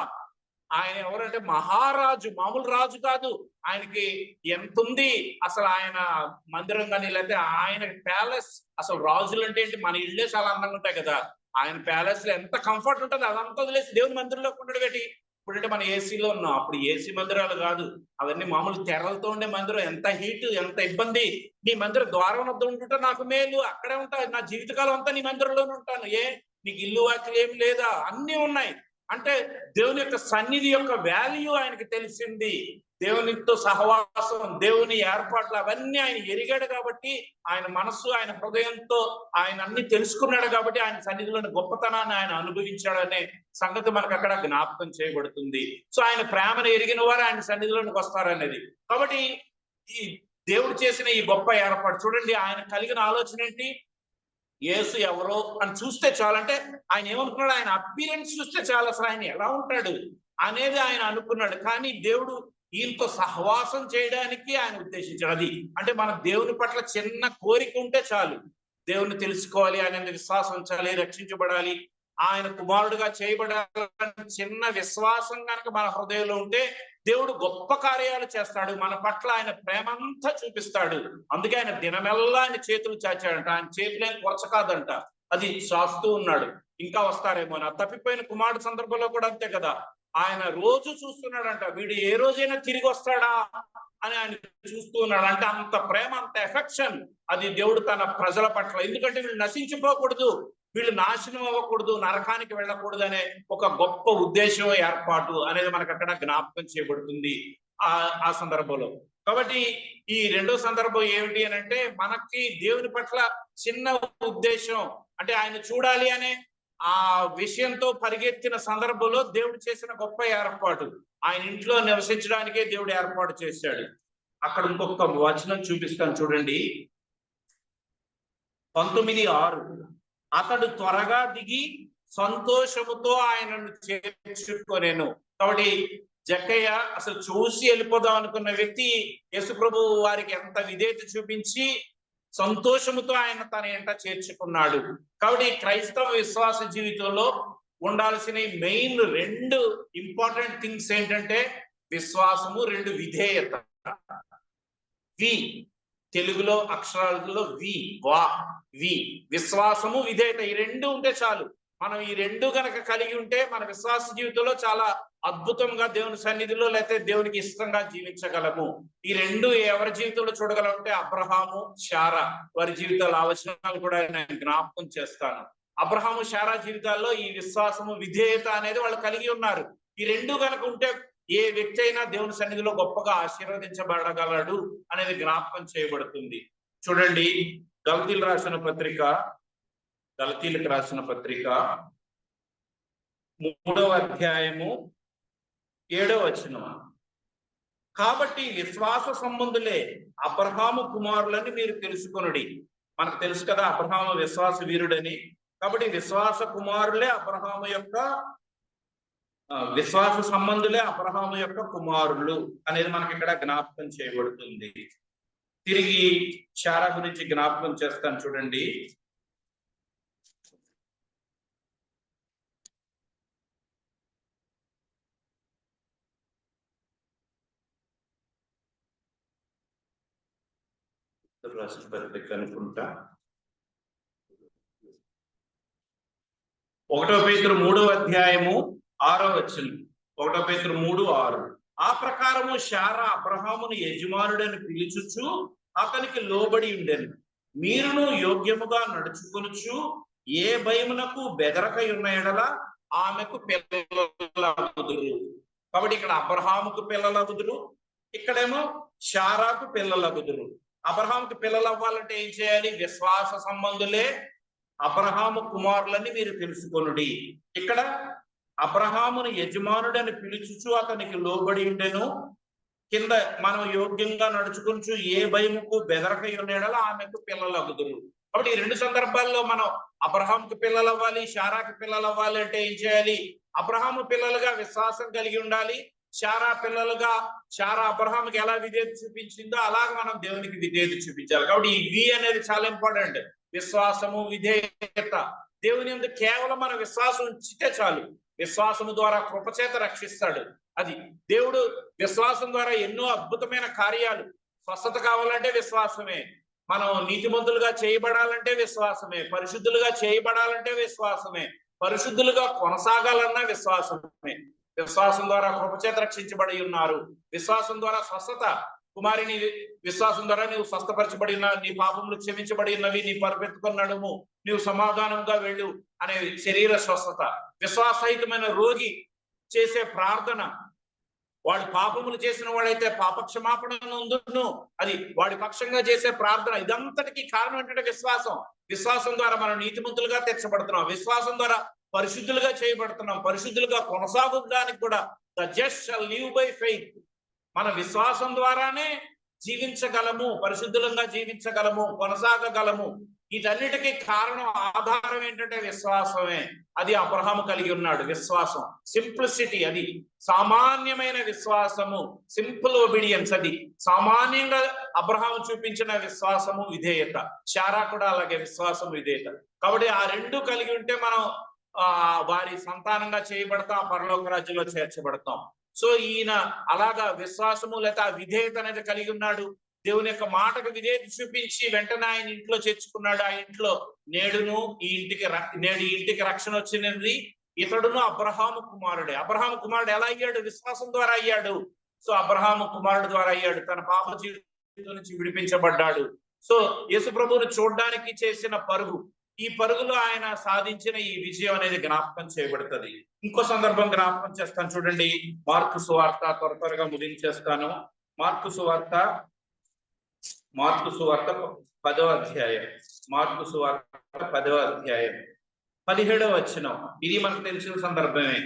ఆయన ఎవరంటే మహారాజు, మామూలు రాజు కాదు. ఆయనకి ఎంత ఉంది అసలు, ఆయన మందిరం కానీ లేకపోతే ఆయన ప్యాలెస్. అసలు రాజులు అంటే ఏంటి, మన ఇళ్ళే చాలా అందంగా ఉంటాయి కదా, ఆయన ప్యాలెస్ లో ఎంత కంఫర్ట్ ఉంటుంది అదంతా వదిలేసి దేవుని మందిరంలో ఉండడం ఏంటి? ఇప్పుడంటే మన ఏసీలో ఉన్నాం, అప్పుడు ఏసీ మందిరాలు కాదు, అవన్నీ మామూలు తెరలతో ఉండే మందిరం. ఎంత హీట్, ఎంత ఇబ్బంది. నీ మందిరం ద్వారం వద్ద ఉంటుంటే నాకు మేలు, అక్కడే ఉంటా, నా జీవితకాలం అంతా నీ మందిరంలోనే ఉంటాను. నీకు ఇల్లు వాకిలు ఏమి లేదా? అన్నీ ఉన్నాయి. అంటే దేవుని యొక్క సన్నిధి యొక్క వాల్యూ ఆయనకి తెలిసింది. దేవునితో సహవాసం, దేవుని ఏర్పాట్లు అవన్నీ ఆయన ఎరిగాడు కాబట్టి, ఆయన మనస్సు, ఆయన హృదయంతో ఆయన అన్ని తెలుసుకున్నాడు కాబట్టి ఆయన సన్నిధిలోని గొప్పతనాన్ని ఆయన అనుభవించాడనే సంగతి మనకు అక్కడ జ్ఞాపకం చేయబడుతుంది. సో ఆయన ప్రేమను ఎరిగిన వారు ఆయన సన్నిధిలోనికి వస్తారనేది. కాబట్టి ఈ దేవుడు చేసిన ఈ గొప్ప ఏర్పాటు చూడండి. ఆయన కలిగిన ఆలోచన ఏంటి? యేసు ఎవరో అని చూస్తే చాలు, అంటే ఆయన ఏమనుకున్నాడు, ఆయన అపీరెన్స్ చూస్తే చాలా అసలు ఆయన ఎలా ఉంటాడు అనేది ఆయన అనుకున్నాడు. కానీ దేవుడు ఈయనతో సహవాసం చేయడానికి ఆయన ఉద్దేశించాడు. అది అంటే మన దేవుని పట్ల చిన్న కోరిక ఉంటే చాలు, దేవుని తెలుసుకోవాలి, ఆయన విశ్వాసం ఉంచాలి, రక్షించబడాలి, ఆయన కుమారుడుగా చేయబడాలని చిన్న విశ్వాసం కనుక మన హృదయంలో ఉంటే దేవుడు గొప్ప కార్యాలు చేస్తాడు. మన పట్ల ఆయన ప్రేమంతా చూపిస్తాడు. అందుకే ఆయన దినమెల్లా ఆయన చేతులు చాచాడంట. ఆయన చేతులే కొరచ కాదంట, అది చాస్తూ ఉన్నాడు. ఇంకా వస్తారేమో. తప్పిపోయిన కుమారుడు సందర్భంలో కూడా అంతే కదా, ఆయన రోజు చూస్తున్నాడంట, వీడు ఏ రోజైనా తిరిగి వస్తాడా అని ఆయన చూస్తూ ఉన్నాడు. అంటే అంత ప్రేమ, అంత ఎఫెక్షన్ అది దేవుడు తన ప్రజల పట్ల. ఎందుకంటే వీళ్ళు నశించిపోకూడదు, వీళ్ళు నాశనం అవ్వకూడదు, నరకానికి వెళ్ళకూడదు అనే ఒక గొప్ప ఉద్దేశం, ఏర్పాటు అనేది మనకు అక్కడ జ్ఞాపకం చేయబడుతుంది ఆ సందర్భంలో. కాబట్టి ఈ రెండో సందర్భం ఏమిటి అని అంటే, మనకి దేవుని పట్ల చిన్న ఉద్దేశం, అంటే ఆయన చూడాలి అనే ఆ విషయంతో పరిగెత్తిన సందర్భంలో దేవుడు చేసిన గొప్ప ఏర్పాటు, ఆయన ఇంట్లో నివసించడానికే దేవుడు ఏర్పాటు చేశాడు. అక్కడ ఇంకొక వచనం చూపిస్తాను చూడండి, 19:6. అతడు త్వరగా దిగి సంతోషముతో ఆయనను చేర్చుకొనెను. కాబట్టి జక్కయ్య అసలు చూసి వెళ్ళిపోదాం అనుకున్న వ్యక్తి యేసు ప్రభు వారికి ఎంత విధేయత చూపించి సంతోషముతో ఆయన తన ఎంట చేర్చుకున్నాడు. కాబట్టి క్రైస్తవ విశ్వాస జీవితంలో ఉండాల్సిన మెయిన్ 2 ఇంపార్టెంట్ థింగ్స్ ఏంటంటే విశ్వాసము, 2 విధేయత. వి తెలుగులో అక్షరాలలో వి విశ్వాసము, విధేయత, ఈ 2 ఉంటే చాలు. మనం ఈ 2 కనుక కలిగి ఉంటే మన విశ్వాస జీవితంలో చాలా అద్భుతంగా దేవుని సన్నిధిలో లేకపోతే దేవునికి ఇష్టంగా జీవించగలము. ఈ 2 ఎవరి జీవితంలో చూడగలంటే అబ్రహాము, శారా వారి జీవితాల ఆవచనాలు కూడా నేను జ్ఞాపకం చేస్తాను. అబ్రహాము, శారా జీవితాల్లో ఈ విశ్వాసము, విధేయత అనేది వాళ్ళు కలిగి ఉన్నారు. ఈ 2 కనుక ఉంటే ఏ వ్యక్తి అయినా దేవుని సన్నిధిలో గొప్పగా ఆశీర్వదించబడగలడు అనేది జ్ఞాపకం చేయబడుతుంది. చూడండి, గలతీలకు రాసిన పత్రిక 3వ అధ్యాయము 7వ వచనం. కాబట్టి విశ్వాస సంబంధులే అబ్రహాము కుమారులని మీరు తెలుసుకొనుడి. మనకు తెలుసు కదా అబ్రహాము విశ్వాస వీరుడని. కాబట్టి విశ్వాస కుమారులే అబ్రహాము యొక్క విశ్వాస సంబంధులే అబ్రహాము యొక్క కుమారులు అనేది మనకి ఇక్కడ జ్ఞాపకం చేయబడుతుంది. తిరిగి శారా గురించి జ్ఞాపకం చేస్తాను చూడండి. అనుకుంటా 1 పేతురు 3వ అధ్యాయము 6వ వచనం. 1 పేతురు 3:6. ఆ ప్రకారము శారా అబ్రహామును యజమానుడని పిలుచుచు అతనికి లోబడి ఉండెను. మీరును యోగ్యముగా నడుచుకొనుచు ఏ భయమునకు బెదరకై ఉన్న ఎడల ఆమెకు పిల్లలగుదురు. కాబట్టి ఇక్కడ అబ్రహాముకు పిల్లలగుదురు, ఇక్కడేమో శారాకు పిల్లలగుదురు. అబ్రహాముకి పిల్లలు అవ్వాలంటే ఏం చేయాలి? విశ్వాస సంబంధులే అబ్రహాము కుమారులని మీరు తెలుసుకొనుడి. ఇక్కడ అబ్రహామును యజమానుడని పిలుచుచు అతనికి లోబడి ఉండెను. కింద మనం యోగ్యంగా నడుచుకుంటూ ఏ భయముకు బెదరకై ఉండేలా ఆమెకు పిల్లలు అగుదురు. కాబట్టి ఈ రెండు సందర్భాల్లో మనం అబ్రహాంకి పిల్లలు అవ్వాలి, శారాకి పిల్లలు అవ్వాలి అంటే ఏం చేయాలి? అబ్రహాము పిల్లలుగా విశ్వాసం కలిగి ఉండాలి. శారా పిల్లలుగా శారా అబ్రహాంకి ఎలా విధేయత చూపించిందో అలాగ మనం దేవునికి విధేయత చూపించాలి. కాబట్టి ఈ వి అనేది చాలా ఇంపార్టెంట్. విశ్వాసము, విధేయత. దేవుని యందు కేవలం మన విశ్వాసం ఉంచితే చాలు. విశ్వాసము ద్వారా కృపచేత రక్షిస్తాడు. అది దేవుడు విశ్వాసం ద్వారా ఎన్నో అద్భుతమైన కార్యాలు. స్వస్థత కావాలంటే విశ్వాసమే. మనం నీతిమంతులుగా చేయబడాలంటే విశ్వాసమే. పరిశుద్ధులుగా చేయబడాలంటే విశ్వాసమే. పరిశుద్ధులుగా కొనసాగాలన్నా విశ్వాసమే. విశ్వాసం ద్వారా కృపచేత రక్షించబడి ఉన్నారు. విశ్వాసం ద్వారా స్వస్థత. కుమారిని విశ్వాసం ద్వారా నీవు స్వస్థపరచబడి ఉన్నావు, నీ పాపములు క్షమించబడి ఉన్నవి, నీ పరిపెత్తుకొని నడుము, నీవు సమాధానంగా వెళ్ళు అనే శరీర స్వస్థత. విశ్వాసహితమైన రోగి చేసే ప్రార్థన, వాడు పాపములు చేసిన వాడైతే పాప క్షమాపణ నందును, అది వాడి పక్షంగా చేసే ప్రార్థన. ఇదంతటికి కారణం ఏంటంటే విశ్వాసం. విశ్వాసం ద్వారా మనం నీతిమంతులుగా తీర్చబడుతున్నాం. విశ్వాసం ద్వారా పరిశుద్ధులుగా చేయబడుతున్నాం. పరిశుద్ధులుగా కొనసాగడానికి కూడా the just shall live by faith. మన విశ్వాసం ద్వారానే జీవించగలము, పరిశుద్ధులంగా జీవించగలము, కొనసాగగలము. వీటన్నిటికీ కారణం, ఆధారం ఏంటంటే విశ్వాసమే. అది అబ్రహాము కలిగి ఉన్నాడు. విశ్వాసం, సింప్లిసిటీ, అది సామాన్యమైన విశ్వాసము, సింపుల్ ఒబీడియన్స్. అది సామాన్యంగా అబ్రహాము చూపించిన విశ్వాసము, విధేయత. శారా కూడా అలాగే విశ్వాసం, విధేయత. కాబట్టి ఆ రెండు కలిగి ఉంటే మనం వారి సంతానంగా చేయబడతాం, పరలోక రాజ్యంలో చేర్చబడతాం. సో ఈయన అలాగా విశ్వాసము లేదా విధేయత అనేది కలిగి ఉన్నాడు. దేవుని యొక్క మాటకు విధేయత చూపించి వెంటనే ఆయన ఇంట్లో చేర్చుకున్నాడు. ఆ ఇంట్లో నేడు ఈ ఇంటికి రక్షణ వచ్చినది. ఇతడును అబ్రహాము కుమారుడే. అబ్రహాము కుమారుడు ఎలా అయ్యాడు? విశ్వాసం ద్వారా అయ్యాడు. సో అబ్రహాము కుమారుడు ద్వారా అయ్యాడు. తన పాప జీవితం నుంచి విడిపించబడ్డాడు. సో యేసు ప్రభువును చూడడానికి చేసిన పరుగు, ఈ పరుగులో ఆయన సాధించిన ఈ విజయం అనేది జ్ఞాపకం చేయబడుతుంది. ఇంకో సందర్భం జ్ఞాపకం చేస్తాను చూడండి. మార్కు సువార్త, త్వరగా ముగించేస్తాను. మార్కు సువార్త 10వ అధ్యాయం. మార్కు సువార్త 10వ అధ్యాయం 17వ వచనం. ఇది మనకు తెలిసిన సందర్భమే.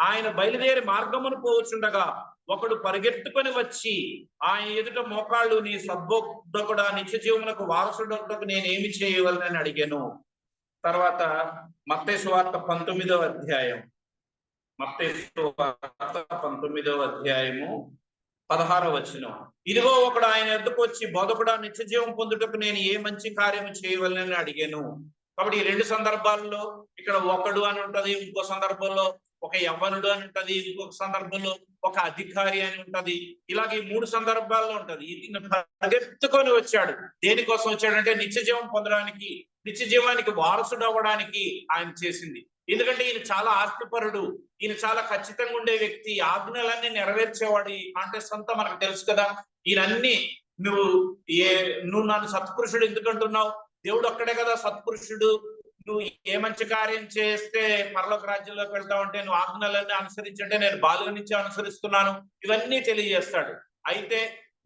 ఆయన బయలుదేరి మార్గమును పోవచ్చుండగా ఒకడు పరిగెత్తుకొని వచ్చి ఆయన ఎదుట మోకాళ్ళు, నీ సద్బోధకుడా, నిత్య జీవమునకు వారసుడొకటకు నేనేమి చేయవలనని అడిగాను. తర్వాత మత్తయి సువార్త 19వ అధ్యాయం. మత్తయి సువార్త 19వ అధ్యాయము 16వ వచనం. ఇదిగో ఒకడు ఆయన ఎద్దుకు వచ్చి, బోధకుడా, నిత్య జీవం పొందుటకు నేను ఏ మంచి కార్యము చేయవలనని అడిగాను. కాబట్టి ఈ రెండు సందర్భాల్లో ఇక్కడ ఒకడు అని ఉంటది, ఇంకో సందర్భంలో ఒక యవ్వనుడు అని ఉంటది, ఇంకొక సందర్భంలో ఒక అధికారి అని ఉంటది. ఇలాగే 3 సందర్భాల్లో ఉంటది. ఈయన పరిగెత్తుకొని వచ్చాడు. దేనికోసం వచ్చాడంటే నిత్య జీవం పొందడానికి, నిత్య జీవానికి వారసుడు అవ్వడానికి ఆయన చేసింది. ఎందుకంటే ఈయన చాలా ఆస్తిపరుడు, ఈయన చాలా ఖచ్చితంగా ఉండే వ్యక్తి, ఆజ్ఞలన్నీ నెరవేర్చేవాడు. ఈ కాంటెస్ట్ అంతా మనకు తెలుసు కదా. ఈయనన్ని నువ్వు నన్ను సత్పురుషుడు ఎందుకంటున్నావు? దేవుడు ఒక్కడే కదా సత్పురుషుడు. నువ్వు ఏ మంచి కార్యం చేస్తే పరలోక రాజ్యంలోకి వెళ్తావంటే నువ్వు ఆజ్ఞలన్నీ అనుసరించంటే నేను బాల్యం నుంచి అనుసరిస్తున్నాను. ఇవన్నీ తెలియజేస్తాడు. అయితే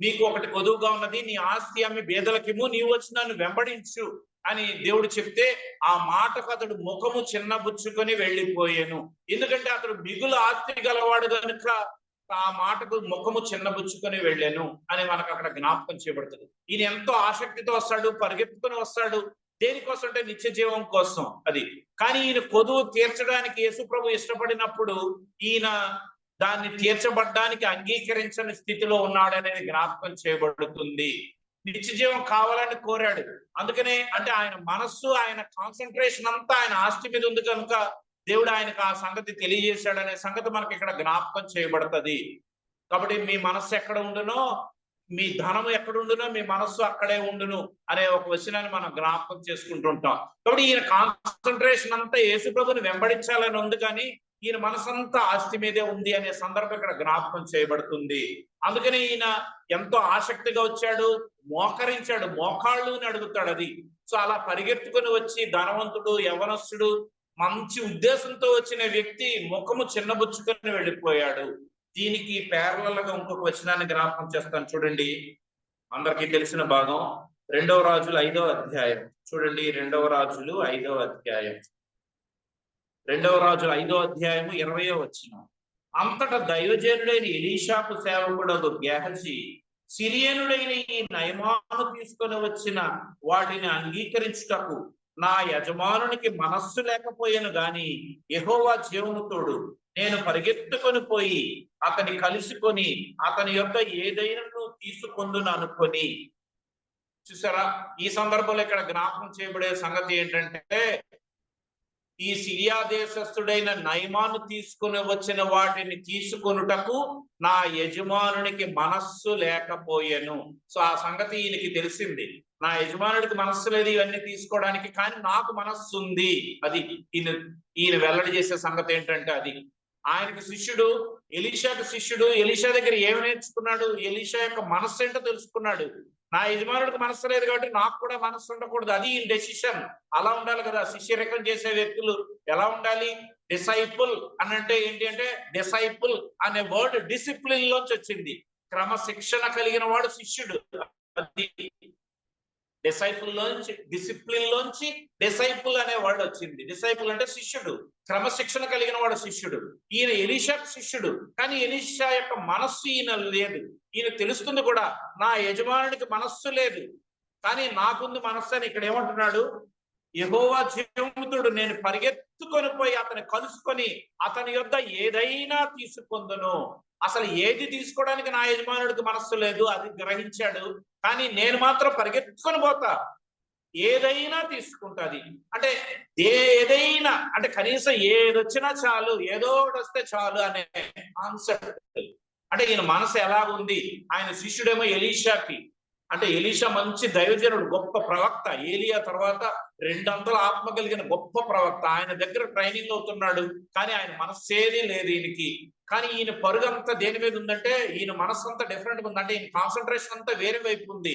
నీకు ఒకటి కొదువుగా ఉన్నది, నీ ఆస్తి అమ్మి బేదలకిము, నీవు వచ్చి నన్ను వెంబడించు అని దేవుడు చెప్తే ఆ మాటకు అతడు ముఖము చిన్నబుచ్చుకొని వెళ్ళిపోయాను. ఎందుకంటే అతడు మిగులు ఆస్తి గలవాడు కనుక ఆ మాటకు ముఖము చిన్నబుచ్చుకొని వెళ్ళాను అని మనకు అక్కడ జ్ఞాపకం చేయబడుతుంది. ఈయన ఎంతో ఆసక్తితో వస్తాడు, పరిగెత్తుకొని వస్తాడు. దేనికోసం అంటే నిత్య జీవం కోసం. అది కానీ ఈయన కొదువు తీర్చడానికి యేసు ప్రభు ఇష్టపడినప్పుడు ఈయన దాన్ని తీర్చబడ్డానికి అంగీకరించని స్థితిలో ఉన్నాడనేది జ్ఞాపకం చేయబడుతుంది. నిత్య జీవం కావాలని కోరాడు. అందుకనే అంటే ఆయన మనస్సు, ఆయన కాన్సన్ట్రేషన్ అంతా ఆయన ఆస్తి మీద ఉంది కనుక దేవుడు ఆయనకు ఆ సంగతి తెలియజేశాడు అనే సంగతి మనకి ఇక్కడ జ్ఞాపకం చేయబడుతుంది. కాబట్టి మీ మనస్సు ఎక్కడ ఉండునో, మీ ధనము ఎక్కడుండునో మీ మనస్సు అక్కడే ఉండును అనే ఒక వచనాన్ని మనం జ్ఞాపకం చేసుకుంటుంటాం. కాబట్టి ఈయన కాన్సన్ట్రేషన్ అంతా యేసు ప్రభుని వెంబడించాలని ఉంది, కానీ ఈయన మనసంతా ఆస్తి మీదే ఉంది అనే సందర్భం ఇక్కడ జ్ఞాపకం చేయబడుతుంది. అందుకని ఈయన ఎంతో ఆసక్తిగా వచ్చాడు, మోకరించాడు, మోకాళ్ళు అని అడుగుతాడు. అది సో అలా పరిగెత్తుకుని వచ్చి ధనవంతుడు, యవనస్తుడు, మంచి ఉద్దేశంతో వచ్చిన వ్యక్తి ముఖము చిన్నబుచ్చుకొని వెళ్ళిపోయాడు. దీనికి పేర్లలుగా ఇంకొక వచనాన్ని జ్ఞాపకం చేస్తాను చూడండి. అందరికీ తెలిసిన భాగం 2వ రాజులు 5వ అధ్యాయం చూడండి. 2వ రాజులు 5వ అధ్యాయం 2వ రాజులు 5వ అధ్యాయము 20వ వచనం. అంతటా దైవజనుడైన ఎలీషాకు సేవకుడగు గేహజీ సిరియనుడైన ఈ నయమాను తీసుకొని వచ్చిన వాటిని అంగీకరించుటకు నా యజమానునికి మనస్సు లేకపోయాను గాని యెహోవా జీవము తోడు నేను పరిగెత్తుకొని పోయి అతని కలుసుకొని అతని యొక్క ఏదైనా తీసుకుందును అనుకొని. చూసారా, ఈ సందర్భంలో ఇక్కడ జ్ఞాపకం చేయబడే సంగతి ఏంటంటే, ఈ సిరియా దేశస్థుడైన నయమాను తీసుకుని వచ్చిన వాటిని తీసుకొనుటకు నా యజమానునికి మనస్సు లేకపోయాను. సో ఆ సంగతి ఈయనకి తెలిసింది, నా యజమానుడికి మనస్సు లేదు ఇవన్నీ తీసుకోవడానికి, కానీ నాకు మనస్సు ఉంది. అది ఈయన వెల్లడి చేసే సంగతి ఏంటంటే, అది ఆయనకి శిష్యుడు, ఎలీషాకి శిష్యుడు. ఎలీషా దగ్గర ఏమి నేర్చుకున్నాడు? ఎలీషా యొక్క మనస్సు ఏంటో తెలుసుకున్నాడు. నా యజమానుడికి మనస్సు లేదు కాబట్టి నాకు కూడా మనస్సు ఉండకూడదు, అది ఈ డెసిషన్. అలా ఉండాలి కదా. శిష్యరికం చేసే వ్యక్తులు ఎలా ఉండాలి? డిసైపుల్ అని అంటే ఏంటి అంటే, డిసైపుల్ అనే వర్డ్ డిసిప్లిన్ లోంచి వచ్చింది. క్రమశిక్షణ కలిగిన వాడు శిష్యుడు. అది డిసైపుల్ లోంచి, డిసిప్లిన్ లోంచి డిసైపుల్ అనే వర్డ్ వచ్చింది. డిసైపుల్ అంటే శిష్యుడు, క్రమశిక్షణ కలిగిన వాడు శిష్యుడు. ఈయన ఎలీషా శిష్యుడు, కానీ ఎలీషా యొక్క మనస్సు ఈయన లేదు. ఈయన తెలుస్తుంది కూడా, నా యజమానుడికి మనస్సు లేదు కానీ నాకుంది మనస్సు అని. ఇక్కడ ఏమంటున్నాడు? యెహోవా జీవముతుడు నేను పరిగెత్తుకొని పోయి అతని కలుసుకొని అతని యొద్ద ఏదైనా తీసుకొందును. అసలు ఏది తీసుకోవడానికి నా యజమానుడికి మనస్సు లేదు, అది గ్రహించాడు. కానీ నేను మాత్రం పరిగెత్తుకొని పోతా, ఏదైనా తీసుకుంటుంది. అంటే ఏదైనా అంటే కనీసం ఏదొచ్చినా చాలు, ఏదో ఒకటి వస్తే చాలు అనే కాన్సెప్ట్. అంటే ఈయన మనసు ఎలాగుంది? ఆయన శిష్యుడేమో ఎలీషాకి, అంటే ఎలీషా మంచి దైవజనుడు, గొప్ప ప్రవక్త. ఏలియా తర్వాత రెండంతల ఆత్మ కలిగిన గొప్ప ప్రవక్త. ఆయన దగ్గర ట్రైనింగ్ అవుతున్నాడు, కానీ ఆయన మనస్సేది లేదు ఈయనకి. కానీ ఈయన పరుగంతా దేని మీద ఉందంటే, ఈయన మనస్సు అంతా డిఫరెంట్ గా ఉంది. అంటే ఈయన కాన్సన్ట్రేషన్ అంతా వేరే వైపు ఉంది.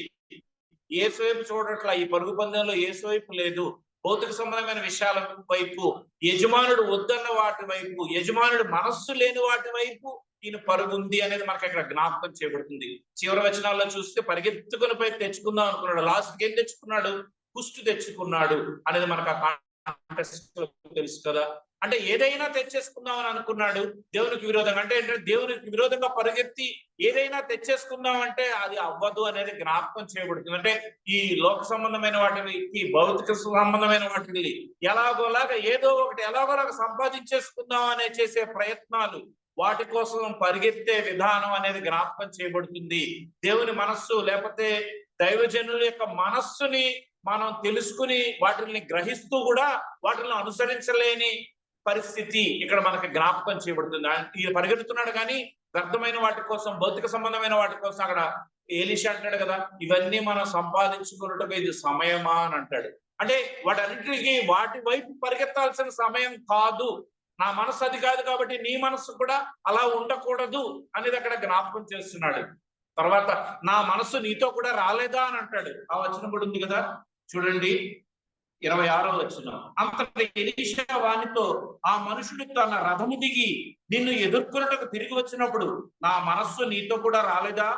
ఏసు వైపు చూడట్లా, ఈ పరుగు పందెంలో ఏసు వైపు లేదు. భౌతిక సంబంధమైన విషయాల వైపు, యజమానుడు వద్దన్న వాటి వైపు, యజమానుడు మనస్సు లేని వాటి వైపు ఈయన పరుగుంది అనేది మనకి అక్కడ జ్ఞాపకం చేయబడుతుంది. చివరి వచనాల్లో చూస్తే పరిగెత్తుకుని పోయి తెచ్చుకుందాం అనుకున్నాడు, లాస్ట్కి ఏం తెచ్చుకున్నాడు? కుష్టు తెచ్చుకున్నాడు అనేది మనకు ఆ కాంటెక్స్ట్ తెలుసు కదా. అంటే ఏదైనా తెచ్చేసుకుందాం అని అనుకున్నాడు దేవునికి విరోధంగా. అంటే ఏంటంటే దేవునికి విరోధంగా పరిగెత్తి ఏదైనా తెచ్చేసుకుందాం అంటే అది అవ్వదు అనేది జ్ఞాపకం చేయబడుతుంది. అంటే ఈ లోక సంబంధమైన వాటిని, ఈ భౌతిక సంబంధమైన వాటిని ఎలాగోలాగా ఏదో ఒకటి ఎలాగోలాగా సంపాదించేసుకుందాం అనే చేసే ప్రయత్నాలు, వాటి కోసం పరిగెత్తే విధానం అనేది జ్ఞాపకం చేయబడుతుంది. దేవుని మనస్సు లేకపోతే దైవజనుల యొక్క మనస్సుని మనం తెలుసుకుని వాటిని గ్రహిస్తూ కూడా వాటిని అనుసరించలేని పరిస్థితి ఇక్కడ మనకి జ్ఞాపకం చేయబడుతుంది. ఈయన పరిగెడుతున్నాడు కానీ వ్యర్థమైన వాటి కోసం, భౌతిక సంబంధమైన వాటి కోసం. అక్కడ ఎలీషా అంటాడు కదా, ఇవన్నీ మనం సంపాదించుకున్నట్టుగా ఇది సమయమా అని అంటాడు. అంటే వాటన్నిటికీ వాటి వైపు పరిగెత్తాల్సిన సమయం కాదు, నా మనసు అది కాదు కాబట్టి నీ మనసు కూడా అలా ఉండకూడదు అనేది అక్కడ జ్ఞాపకం చేస్తున్నాడు. తర్వాత నా మనసు నీతో కూడా రాలేదా అని అంటాడు. ఆ వచనం కూడా ఉంది కదా, చూడండి 26వ వచనం. అంతటి ఎలీషా వానితో, ఆ మనుషుడు తన రథము దిగి నిన్ను ఎదుర్కొన్నట్టుకు తిరిగి వచ్చినప్పుడు నా మనస్సు నీతో కూడా రాలేదా?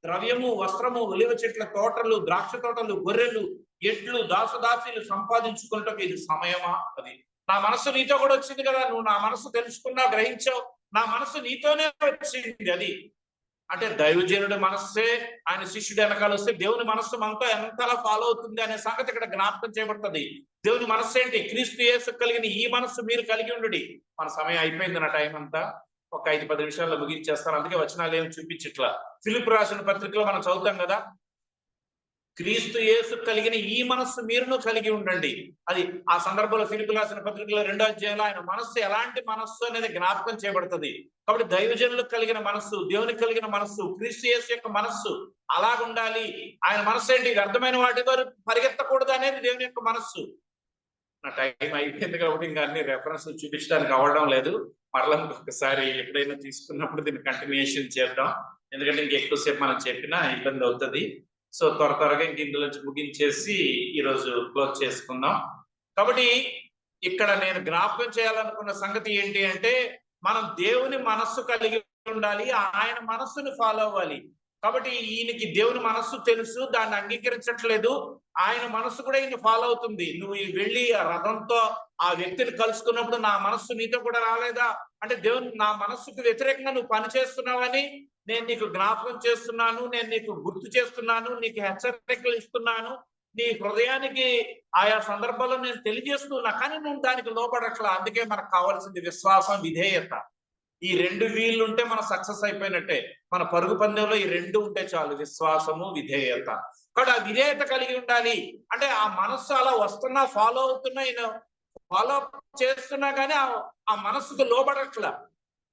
ద్రవ్యము, వస్త్రము, ఒలివ చెట్ల తోటలు, ద్రాక్ష తోటలు, గొర్రెలు, ఎట్లు, దాసదాసీలు సంపాదించుకున్నట్టుకు ఇది సమయమా? అది నా మనస్సు నీతో కూడా వచ్చింది కదా, నువ్వు నా మనస్సు తెలుసుకున్నావు, గ్రహించావు, నా మనస్సు నీతోనే వచ్చింది. అది అంటే దైవజనుడి మనస్సే ఆయన శిష్యుడు వెనకాల వస్తే దేవుని మనస్సు మనతో ఎంతలా ఫాలో అవుతుంది అనే సంగతి ఇక్కడ జ్ఞాపకం చేయబడుతుంది. దేవుని మనస్సు ఏంటి? క్రీస్తు యేసు కలిగిన ఈ మనస్సు మీరు కలిగి ఉండు. మన సమయం అయిపోయింది, నా టైం అంతా ఒక 5-10 నిమిషాల్లో ముగించేస్తాను, అందుకే వచనాలు ఏమి చూపించట్లా. ఫిలిప్పు రాసిన పత్రికలో మనం చదువుతాం కదా, క్రీస్తు యేసు కలిగిన ఈ మనస్సు మీరును కలిగి ఉండండి. అది ఆ సందర్భంలో ఫిలిప్పు రాసిన పత్రికలో 2వ అధ్యాయంలో ఆయన మనస్సు ఎలాంటి మనస్సు అనేది జ్ఞాపకం చేయబడుతుంది. కాబట్టి దైవజనులకు కలిగిన మనస్సు, దేవునికి కలిగిన మనస్సు, క్రీస్తు యేసు యొక్క మనస్సు అలాగుండాలి. ఆయన మనస్సు ఏంటి? వ్యర్థమైన వాటి ద్వారా పరిగెత్తకూడదు అనేది దేవుని యొక్క మనస్సు. నా టైం అయిపోయింది కాబట్టి ఇంకా అన్ని రెఫరెన్స్ చూపించడానికి అవ్వడం లేదు. మరలా ఇంకొకసారి ఎప్పుడైనా తీసుకున్నప్పుడు దీన్ని కంటిన్యూషన్ చేద్దాం, ఎందుకంటే ఇంకెక్కువసేపు మనం చెప్పినా ఇబ్బంది అవుతుంది. సో త్వరగా ఇంక ఇందులో ముగించేసి ఈరోజు క్లోజ్ చేసుకుందాం. కాబట్టి ఇక్కడ నేను జ్ఞాపకం చేయాలనుకున్న సంగతి ఏంటి అంటే, మనం దేవుని మనస్సు కలిగి ఉండాలి, ఆయన మనస్సుని ఫాలో అవ్వాలి. కాబట్టి ఈయనకి దేవుని మనస్సు తెలుసు, దాన్ని అంగీకరించట్లేదు. ఆయన మనస్సు కూడా ఈయన ఫాలో అవుతుంది. నువ్వు వెళ్ళి ఆ రథంతో ఆ వ్యక్తిని కలుసుకున్నప్పుడు నా మనస్సు నీతో కూడా రాలేదా? అంటే దేవుని నా మనస్సుకు వ్యతిరేకంగా నువ్వు పని చేస్తున్నావని నేను నీకు జ్ఞాపకం చేస్తున్నాను, నేను నీకు గుర్తు చేస్తున్నాను, నీకు హెచ్చరికలు ఇస్తున్నాను, నీ హృదయానికి ఆయా సందర్భాల్లో నేను తెలియజేస్తున్నా, కానీ నువ్వు దానికి లోపడట్లా. అందుకే మనకు కావాల్సింది విశ్వాసం, విధేయత. ఈ 2 వీళ్ళుంటే మనం సక్సెస్ అయిపోయినట్టే. మన పరుగు పందెంలో ఈ 2 ఉంటే చాలు, విశ్వాసము, విధేయత. కాబట్టి ఆ విధేయత కలిగి ఉండాలి. అంటే ఆ మనస్సు అలా వస్తున్నా, ఫాలో అవుతున్నా, ఫాలో చేస్తున్నా కానీ ఆ మనస్సుకు లోబడట్లా.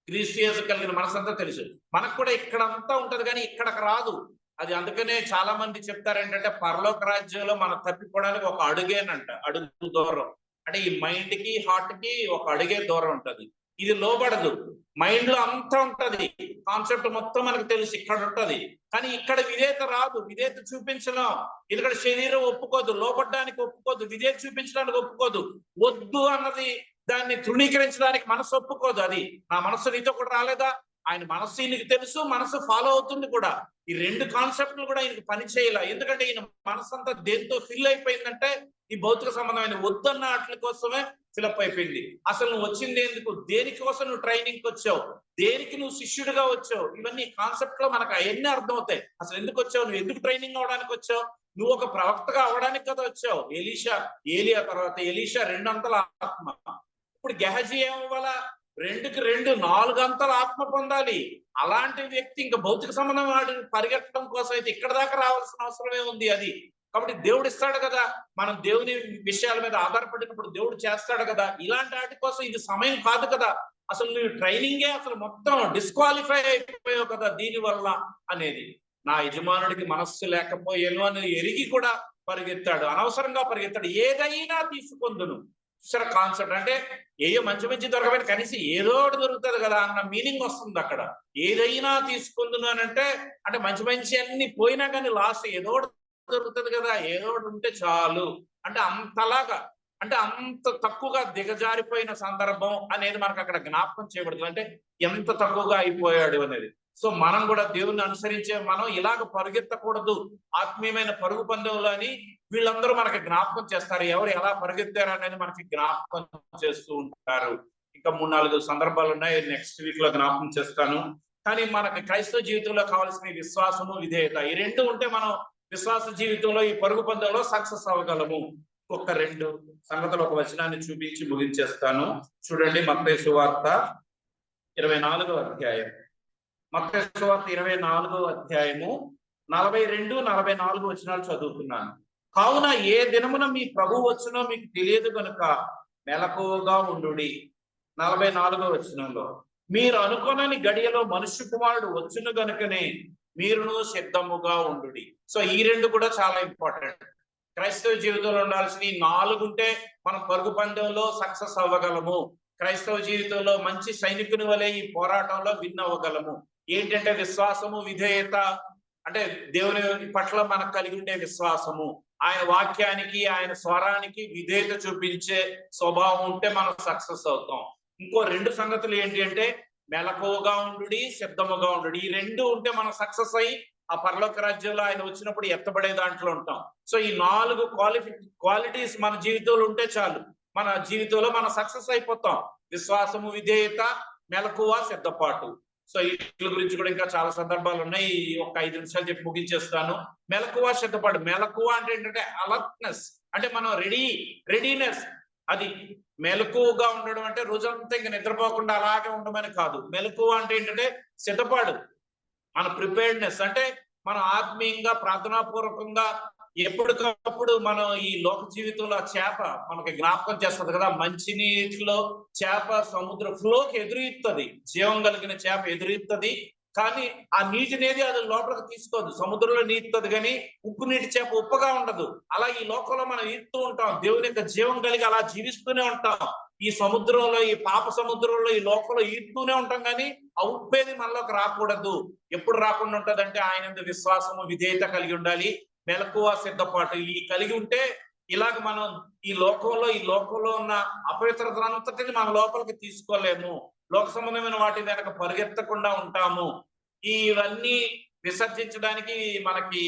క్రీస్తు యేసు కలిగిన మనసంతా తెలుసు. మనకు కూడా ఇక్కడంతా ఉంటది కానీ ఇక్కడికి రాదు. అది అందుకనే చాలా మంది చెప్తారు ఏంటంటే, పరలోక రాజ్యంలో మనం తప్పిపోవడానికి ఒక అడుగేనంట, అడుగు దూరం. అంటే ఈ మైండ్ కి, హార్ట్ కి ఒక అడుగే దూరం ఉంటది. ఇది లోబడదు. మైండ్ లో అంతా ఉంటది, కాన్సెప్ట్ మొత్తం మనకు తెలుసు, ఇక్కడ ఉంటది. కానీ ఇక్కడ విధేయత రాదు, విధేయత చూపించడం. ఎందుకంటే శరీరం ఒప్పుకోదు, లోపడడానికి ఒప్పుకోదు, విధేయత చూపించడానికి ఒప్పుకోదు. వద్దు అన్నది దాన్ని తృణీకరించడానికి మనసు ఒప్పుకోదు. అది నా మనసు నీతో కూడా రాలేదా? ఆయన మనస్సు ఈయనకి తెలుసు, మనసు ఫాలో అవుతుంది కూడా. ఈ 2 కాన్సెప్ట్లు కూడా ఈయనకి పని చేయాల. ఎందుకంటే ఈయన మనసు అంతా దేంతో ఫిల్ అయిపోయిందంటే ఈ భౌతిక సంబంధమైన వద్దన్న వాటి కోసమే ఫిలప్ అయిపోయింది. అసలు నువ్వు వచ్చింది ఎందుకు? దేనికోసం నువ్వు ట్రైనింగ్కి వచ్చావు? దేనికి నువ్వు శిష్యుడిగా వచ్చావు? ఇవన్నీ కాన్సెప్ట్ లో మనకు అవన్నీ అర్థమవుతాయి. అసలు ఎందుకు వచ్చావు? నువ్వు ఎందుకు ట్రైనింగ్ అవడానికి వచ్చావు? నువ్వు ఒక ప్రవక్తగా అవడానికి కదా వచ్చావు. ఏలియా తర్వాత ఎలీషా 2 అంతల ఆత్మ. ఇప్పుడు గెహజీ ఏమవ్వాలా? 2కి 2 4 అంతల ఆత్మ పొందాలి. అలాంటి వ్యక్తి ఇంకా భౌతిక సంబంధం వాడి పరిగెత్తడం కోసం అయితే ఇక్కడ దాకా రావాల్సిన అవసరమే ఉంది. అది కాబట్టి దేవుడు ఇస్తాడు కదా, మనం దేవుని విషయాల మీద ఆధారపడినప్పుడు దేవుడు చేస్తాడు కదా. ఇలాంటి వాటి కోసం ఇది సమయం కాదు కదా. అసలు నువ్వు ట్రైనింగే అసలు మొత్తం డిస్క్వాలిఫై అయిపోయావు కదా దీని వల్ల అనేది. నా యజమానుడికి మనస్సు లేకపోయాను అని ఎరిగి కూడా పరిగెత్తాడు, అనవసరంగా పరిగెత్తాడు. ఏదైనా తీసుకొందును. చూసారా కాన్సెప్ట్? అంటే ఏయో మంచి మంచి దొరకబోయిన కనీసం ఏదో ఒకటి దొరుకుతుంది కదా అన్న మీనింగ్ వస్తుంది అక్కడ. ఏదైనా తీసుకుందును అని అంటే మంచి మంచి అన్ని పోయినా కానీ లాస్ట్ ఏదో ఒకటి దొరుకుతుంది కదా, ఏదో ఒకటి ఉంటే చాలు. అంటే అంతలాగా, అంటే అంత తక్కువగా దిగజారిపోయిన సందర్భం అనేది మనకు అక్కడ జ్ఞాపకం చేయబడుతుంది. అంటే ఎంత తక్కువగా అయిపోయాడు అనేది. సో మనం కూడా దేవుణ్ణి అనుసరించే మనం ఇలాగ పరుగెత్తకూడదు ఆత్మీయమైన పరుగు పందెంలో అని వీళ్ళందరూ మనకి జ్ఞాపకం చేస్తారు. ఎవరు ఎలా పరిగెత్తారు అనేది మనకి జ్ఞాపకం చేస్తూ ఉంటారు. ఇంకా 3-4 సందర్భాలు ఉన్నాయి, నెక్స్ట్ వీక్ లో జ్ఞాపకం చేస్తాను. కానీ మనకి క్రైస్తవ జీవితంలో కావాల్సిన విశ్వాసము, విధేయత, ఈ 2 ఉంటే మనం విశ్వాస జీవితంలో ఈ పరుగు పందెంలో సక్సెస్ అవ్వగలము. ఒక 2 సంగతులు, ఒక వచనాన్ని చూపించి ముగించేస్తాను. చూడండి, మత్తయి సువార్త 24వ అధ్యాయం. మత్తయి సువార్త 24వ అధ్యాయము 42-44 వచనాలు చదువుతున్నాను. కావున ఏ దినమున మీ ప్రభు వచ్చునో మీకు తెలియదు కనుక మెలకువగా ఉండుడి. 44వ వచనంలో, మీరు అనుకోనని గడియలో మనుష్య కుమారుడు వచ్చును గనుకనే మీరును సిద్ధముగా ఉండుడి. సో ఈ 2 కూడా చాలా ఇంపార్టెంట్. క్రైస్తవ జీవితంలో ఉండాల్సిన ఈ 4 ఉంటే మనం పరుగు పందెంలో సక్సెస్ అవ్వగలము. క్రైస్తవ జీవితంలో మంచి సైనికుని వలె ఈ పోరాటంలో విన్ అవ్వగలము. ఏంటంటే విశ్వాసము, విధేయత. అంటే దేవుని పట్ల మనకు కలిగి ఉండే విశ్వాసము, ఆయన వాక్యానికి, ఆయన స్వరానికి విధేయత చూపించే స్వభావం ఉంటే మనం సక్సెస్ అవుతాం. ఇంకో 2 సంగతులు ఏంటి అంటే మెలకువగా ఉండుడి, సిద్ధముగా ఉండుడి. ఈ 2 ఉంటే మనం సక్సెస్ అయ్యి ఆ పరలోక రాజ్యంలో ఆయన వచ్చినప్పుడు ఎత్తబడే దాంట్లో ఉంటాం. సో ఈ 4 క్వాలిటీస్ మన జీవితంలో ఉంటే చాలు, మన జీవితంలో మనం సక్సెస్ అయిపోతాం. విశ్వాసము, విధేయత, మెలకువ, సిద్ధపాటు. సో వీటి గురించి కూడా ఇంకా చాలా సందర్భాలు ఉన్నాయి. ఒక 5 నిమిషాలు చెప్పి ముగించేస్తాను. మెలకువ, సిద్ధపాటు. మెలకువ అంటే ఏంటంటే అలర్ట్నెస్, అంటే మనం రెడీనెస్. అది మెలకువగా ఉండడం అంటే రోజంతా ఇంకా నిద్రపోకుండా అలాగే ఉండమని కాదు. మెలకువ అంటే ఏంటంటే సిద్ధపాటు, మన ప్రిపేర్డ్నెస్. అంటే మనం ఆత్మీయంగా, ప్రార్థనాపూర్వకంగా ఎప్పటికప్పుడు మనం ఈ లోక జీవితంలో ఆ చేప మనకి జ్ఞాపకం చేస్తుంది కదా, మంచినీటిలో చేప సముద్ర ఫ్లోకి ఎదురీస్తుంది, జీవం కలిగిన చేప ఎదురీస్తుంది. కానీ ఆ నీటినేది అది లోపలికి తీసుకోదు. సముద్రంలో నీటుతుంది కానీ ఉప్పు నీటి చేప ఉప్పగా ఉండదు. అలా ఈ లోకంలో మనం ఈడుతూ ఉంటాం, దేవుని యొక్క జీవం కలిగి అలా జీవిస్తూనే ఉంటాం. ఈ సముద్రంలో, ఈ పాప సముద్రంలో, ఈ లోకంలో ఈడుతూనే ఉంటాం కానీ ఆ ఉప్పేది మనలోకి రాకూడదు. ఎప్పుడు రాకుండా ఉంటదంటే ఆయన విశ్వాసము, విధేయత కలిగి ఉండాలి. మెలకువ, సిద్ధపాటు ఈ కలిగి ఉంటే ఇలాగ మనం ఈ లోకంలో ఉన్న అపవిత్రతనంతటిని మన లోపలికి తీసుకోలేము. లోక సంబంధమైన వాటి వెనక పరిగెత్తకుండా ఉంటాము. ఇవన్నీ విసర్జించడానికి మనకి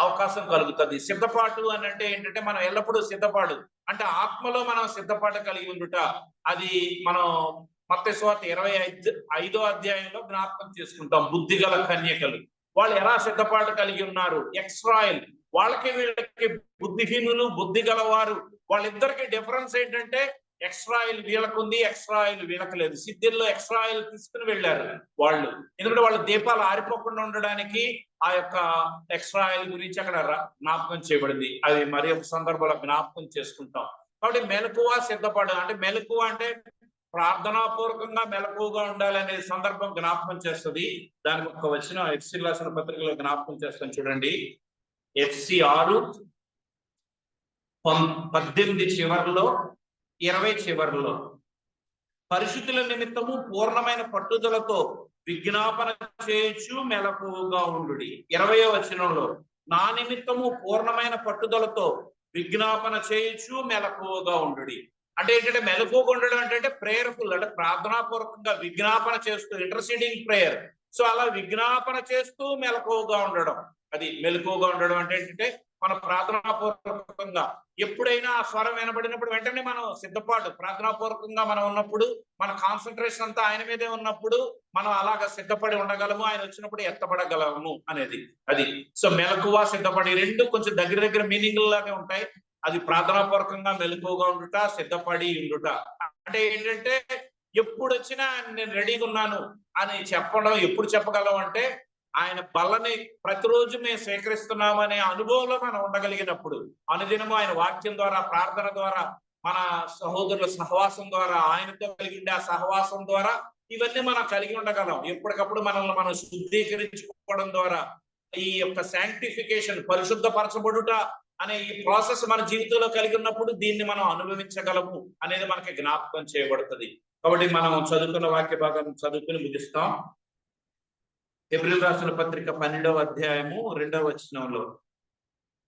అవకాశం కలుగుతుంది. సిద్ధపాటు అని అంటే ఏంటంటే మనం ఎల్లప్పుడూ సిద్ధపాటు అంటే ఆత్మలో మనం సిద్ధపాటు కలిగి ఉండుట. అది మనం మత్తయి సువార్త 25వ అధ్యాయంలో జ్ఞాపకం చేసుకుంటాం. బుద్ధిగల కన్యకలు వాళ్ళు ఎలా సిద్ధపాటు కలిగి ఉన్నారు. ఎక్స్రాయల్ వాళ్ళకి వీళ్ళకి బుద్ధిహీనులు బుద్ధి గలవారు వాళ్ళిద్దరికి డిఫరెన్స్ ఏంటంటే ఎక్స్ట్రాయిల్ వీళ్ళకుంది ఎక్స్ట్రాయిల్ వీళ్ళకి లేదు. సిద్ధిల్లో ఎక్స్ట్రాయిల్ తీసుకుని వెళ్ళారు వాళ్ళు, ఎందుకంటే వాళ్ళ దీపాలు ఆరిపోకుండా ఉండడానికి ఆ యొక్క ఎక్స్ట్రాయిల్ గురించి అక్కడ జ్ఞాపకం చేయబడింది. అది మరి ఒక సందర్భంలో జ్ఞాపకం చేసుకుంటాం. కాబట్టి మెలకువ సిద్ధపడ అంటే మెలకువ అంటే ప్రార్థనాపూర్వకంగా మెలకువగా ఉండాలనే సందర్భం జ్ఞాపకం చేస్తుంది. దానికి ఒక వచ్చిన ఎఫ్సి రాసిన పత్రికలో జ్ఞాపకం చేస్తాను చూడండి. FC 6:18 చివరిలో 20 చివరిలో పరిశుద్ధుల నిమిత్తము పూర్ణమైన పట్టుదలతో విజ్ఞాపన చేయొచ్చు మెలకువగా ఉండుడి. 20వ వచనంలో నా నిమిత్తము పూర్ణమైన పట్టుదలతో విజ్ఞాపన చేయొచ్చు మెలకువగా ఉండుడి. అంటే ఏంటంటే మెలకువగా ఉండడం అంటే ప్రేయర్ఫుల్ అంటే ప్రార్థనాపూర్వకంగా విజ్ఞాపన చేస్తూ ఇంటర్సీడింగ్ ప్రేయర్. సో అలా విజ్ఞాపన చేస్తూ మెలకువగా ఉండడం, అది మెలకువగా ఉండడం అంటే ఏంటంటే మన ప్రార్థనాపూర్వకంగా ఎప్పుడైనా ఆ స్వరం వినబడినప్పుడు వెంటనే మనం సిద్ధపాటు ప్రార్థనాపూర్వకంగా మనం ఉన్నప్పుడు మన కాన్సన్ట్రేషన్ అంతా ఆయన మీదే ఉన్నప్పుడు మనం అలాగా సిద్ధపడి ఉండగలము, ఆయన వచ్చినప్పుడు ఎత్తపడగలము అనేది అది. సో మెలకువ సిద్ధపడి రెండు కొంచెం దగ్గర దగ్గర మీనింగ్ లాగే ఉంటాయి. అది ప్రార్థనాపూర్వకంగా మెలకువగా ఉండుట, సిద్ధపడి ఉండుట అంటే ఏంటంటే ఎప్పుడు వచ్చినా నేను రెడీగా ఉన్నాను అని చెప్పడం. ఎప్పుడు చెప్పగలం అంటే ఆయన బలని ప్రతిరోజు మేము స్వీకరిస్తున్నామనే అనుభవంలో మనం ఉండగలిగినప్పుడు, అనుదినము ఆయన వాక్యం ద్వారా ప్రార్థన ద్వారా మన సహోదరుల సహవాసం ద్వారా ఆయనతో కలిగి ఉండే ఆ సహవాసం ద్వారా ఇవన్నీ మనం కలిగి ఉండగలం. ఎప్పటికప్పుడు మనల్ని మనం శుద్ధీకరించుకోవడం ద్వారా ఈ యొక్క శాంక్టిఫికేషన్ పరిశుద్ధపరచబడుట అనే ఈ ప్రాసెస్ మన జీవితంలో కలిగి ఉన్నప్పుడు దీన్ని మనం అనుభవించగలము అనేది మనకి జ్ఞాపకం చేయబడుతుంది. కాబట్టి మనం చదువుకున్న వాక్య భాగం చదువుకుని ముగిస్తాం. హెబ్రీయులకు రాసిన పత్రిక 12వ అధ్యాయము 2వ వచనంలో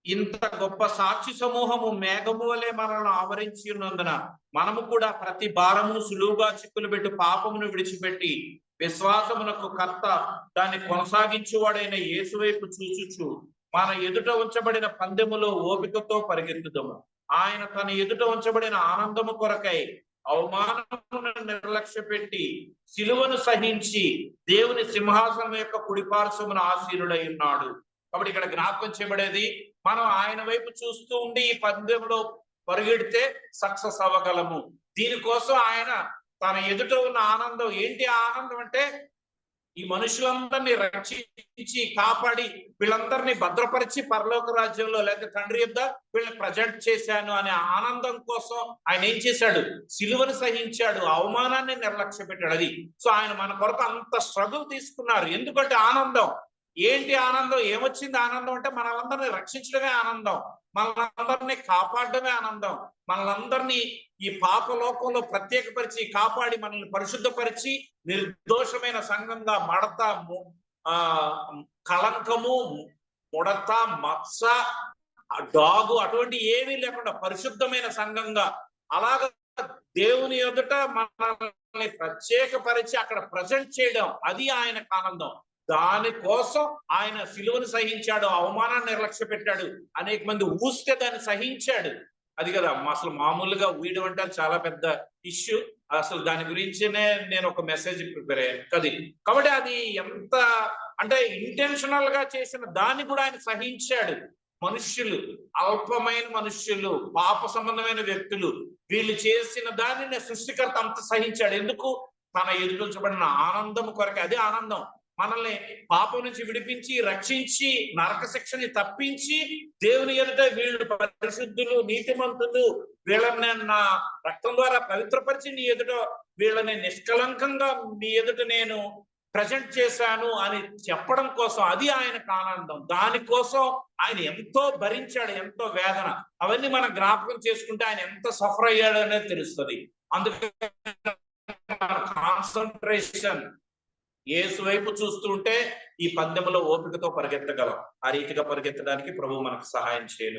ఇంత గొప్ప సాక్షి సమూహము మేఘము వలె మనల్ని ఆవరించి ఉన్నందున మనము కూడా ప్రతి భారము సులువుగా చిక్కులు పెట్టి పాపమును విడిచిపెట్టి విశ్వాసమునకు కర్త దాన్ని కొనసాగించువాడైన యేసు వైపు చూచుచు మన ఎదుట ఉంచబడిన పందెములో ఓపికతో పరిగెత్తుదము. ఆయన తన ఎదుట ఉంచబడిన ఆనందము కొరకై అవమానమును నిర్లక్ష్య పెట్టి సిలువను సహించి దేవుని సింహాసనం యొక్క కుడిపార్శ్వమున ఆసీనుడై ఉన్నాడు. కాబట్టి ఇక్కడ జ్ఞాపకం చేయబడేది మనం ఆయన వైపు చూస్తూ ఉండి ఈ పందెంలో పరిగెడితే సక్సెస్ అవ్వగలము. దీనికోసం ఆయన తన ఎదుట ఉన్న ఆనందం ఏంటి? ఆనందం అంటే ఈ మనుషులందరినీ రక్షించి కాపాడి వీళ్ళందరినీ భద్రపరిచి పరలోక రాజ్యంలో లేదా తండ్రి యొద్ద వీళ్ళని ప్రజెంట్ చేశాను అనే ఆనందం కోసం ఆయన ఏం చేశాడు? సిలువను సహించాడు, అవమానాన్ని నిర్లక్ష్య పెట్టాడు. అది సో ఆయన మన కొరకు అంత స్ట్రగుల్ తీసుకున్నారు. ఎందుకంటే ఆనందం ఏంటి? ఆనందం ఏమొచ్చింది? ఆనందం అంటే మనలందరినీ రక్షించడమే ఆనందం, మనలందరినీ కాపాడడమే ఆనందం, మనలందరినీ ఈ పాప లోకంలో ప్రత్యేకపరిచి కాపాడి మనల్ని పరిశుద్ధపరిచి నిర్దోషమైన సంఘంగా మడత కళంకము ముడత మత్స డాగు అటువంటి ఏమీ లేకుండా పరిశుద్ధమైన సంఘంగా అలాగ దేవుని ఎదుట మనల్ని ప్రత్యేకపరిచి అక్కడ ప్రజెంట్ చేయడం, అది ఆయనకు ఆనందం. దానికోసం ఆయన సిలువను సహించాడు, అవమానాన్ని నిర్లక్ష్య పెట్టాడు, అనేక మంది ఊస్తే దాన్ని సహించాడు. అది కదా అసలు మామూలుగా ఊయడం అంటే చాలా పెద్ద ఇష్యూ. అసలు దాని గురించినే నేను ఒక మెసేజ్ ప్రిపేర్ అయ్యాను కది. కాబట్టి అది ఎంత అంటే ఇంటెన్షనల్ గా చేసిన దాన్ని కూడా ఆయన సహించాడు. మనుష్యులు అల్పమైన మనుష్యులు పాప సంబంధమైన వ్యక్తులు వీళ్ళు చేసిన దానిని సృష్టికర్త అంత సహించాడు. ఎందుకు? తన ఎదుటించబడిన ఆనందం కొరకు. అదే ఆనందం, మనల్ని పాపం నుంచి విడిపించి రక్షించి నరక శిక్షని తప్పించి దేవుని ఎదుట వీళ్ళు పరిశుద్ధులు నీతిమంతులు వీళ్ళని నా రక్తం ద్వారా పవిత్రపరిచి నీ ఎదుట వీళ్ళని నిష్కలంకంగా నీ ఎదుట నేను ప్రజెంట్ చేశాను అని చెప్పడం కోసం అది ఆయనకు ఆనందం. దానికోసం ఆయన ఎంతో భరించాడు, ఎంతో వేదన. అవన్నీ మనం జ్ఞాపకం చేసుకుంటే ఆయన ఎంత సఫర్ అయ్యాడు అనేది తెలుస్తుంది. అందుకని కాన్సన్ట్రేషన్ యేసు వైపు చూస్తుంటే ఈ పందెంలో ఓపికతో పరిగెత్తగలం. ఆ రీతిగా పరిగెత్తడానికి ప్రభువు మనకు సహాయం చేయను.